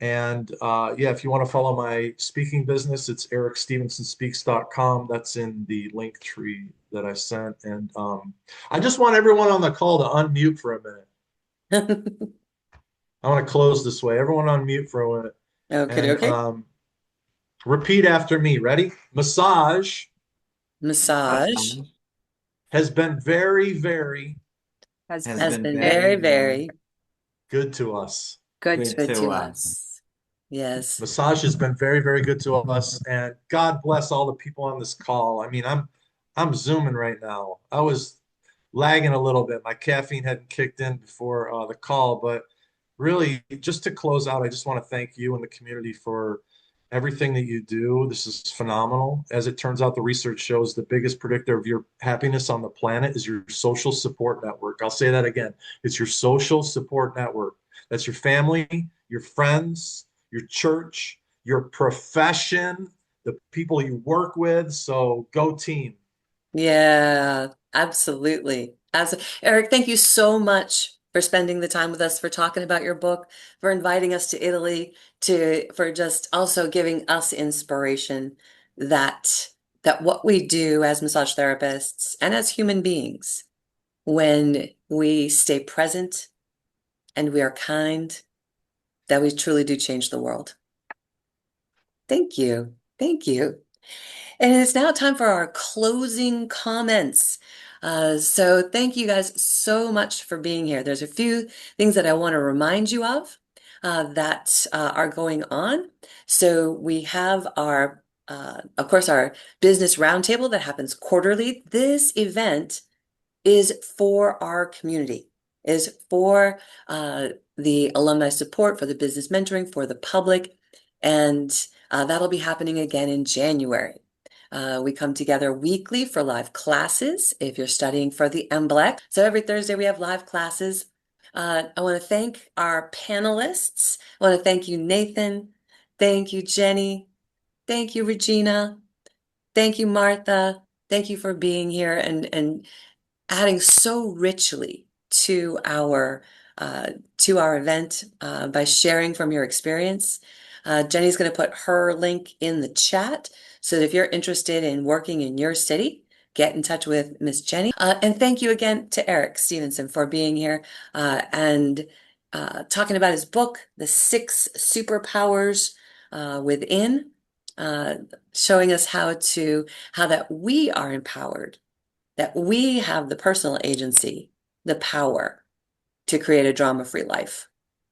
And yeah, if you want to follow my speaking business, it's ericstevensonspeaks.com. That's in the link tree that I sent. And I just want everyone on the call to unmute for a minute. I want to close this way. Everyone unmute for a minute. Okay, And okay. repeat after me. Ready? Massage Massage has been very, very Has has been been very very, very good to us. good good to to us. us. Yes. Massage has been very, very good to us, and God bless all the people on this call. I mean, I'm zooming right now. I was lagging a little bit. My caffeine hadn't kicked in before the call, but really, just to close out, I just want to thank you and the community for everything that you do. This is phenomenal. As it turns out, the research shows the biggest predictor of your happiness on the planet is your social support network. I'll say that again. It's your social support network. That's your family, your friends, your church, your profession, the people you work with. So go team. Yeah, absolutely. As Eric, thank you so much for spending the time with us, for talking about your book, for inviting us to Italy, for just also giving us inspiration that what we do as massage therapists and as human beings, when we stay present and we are kind, that we truly do change the world. Thank you. Thank you. And it's now time for our closing comments. So thank you guys so much for being here. There's a few things that I want to remind you of that are going on. So we have of course, our business roundtable that happens quarterly. This event is for our community, is for the alumni support, for the business mentoring, for the public, and that'll be happening again in January. We come together weekly for live classes if you're studying for the MBLEC. So every Thursday we have live classes. I want to thank our panelists. I want to thank you, Nathan. Thank you, Jenny. Thank you, Regina. Thank you, Martha. Thank you for being here and adding so richly to our event by sharing from your experience. Jenny's going to put her link in the chat so that if you're interested in working in your city, get in touch with Miss Jenny. And thank you again to Eric Stevenson for being here and talking about his book, The Six Superpowers Within, showing us how that we are empowered, that we have the personal agency, the power to create a drama-free life.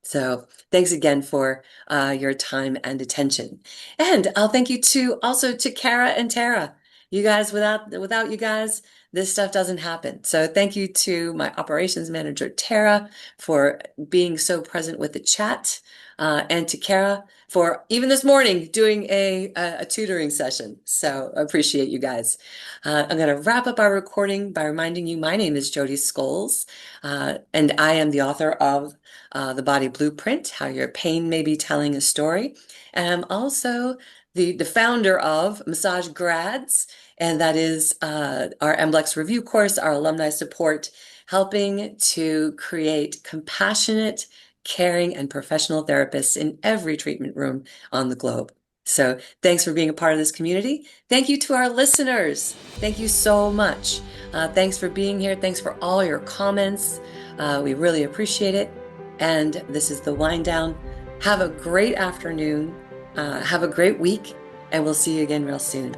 So thanks again for your time and attention. And I'll thank you also to Kara and Tara. You guys, without you guys, this stuff doesn't happen. So thank you to my operations manager, Tara, for being so present with the chat, and to Kara for even this morning doing a tutoring session. So I appreciate you guys. I'm going to wrap up our recording by reminding you my name is Jody Scholes, and I am the author of The Body Blueprint, How Your Pain May Be Telling a Story. And I'm also the founder of Massage Grads, and that is our MBLEX review course, our alumni support, helping to create compassionate, caring, and professional therapists in every treatment room on the globe. So thanks for being a part of this community. Thank you to our listeners. Thank you so much. Thanks for being here. Thanks for all your comments. We really appreciate it. And this is the wind down. Have a great afternoon. Have a great week, and we'll see you again real soon.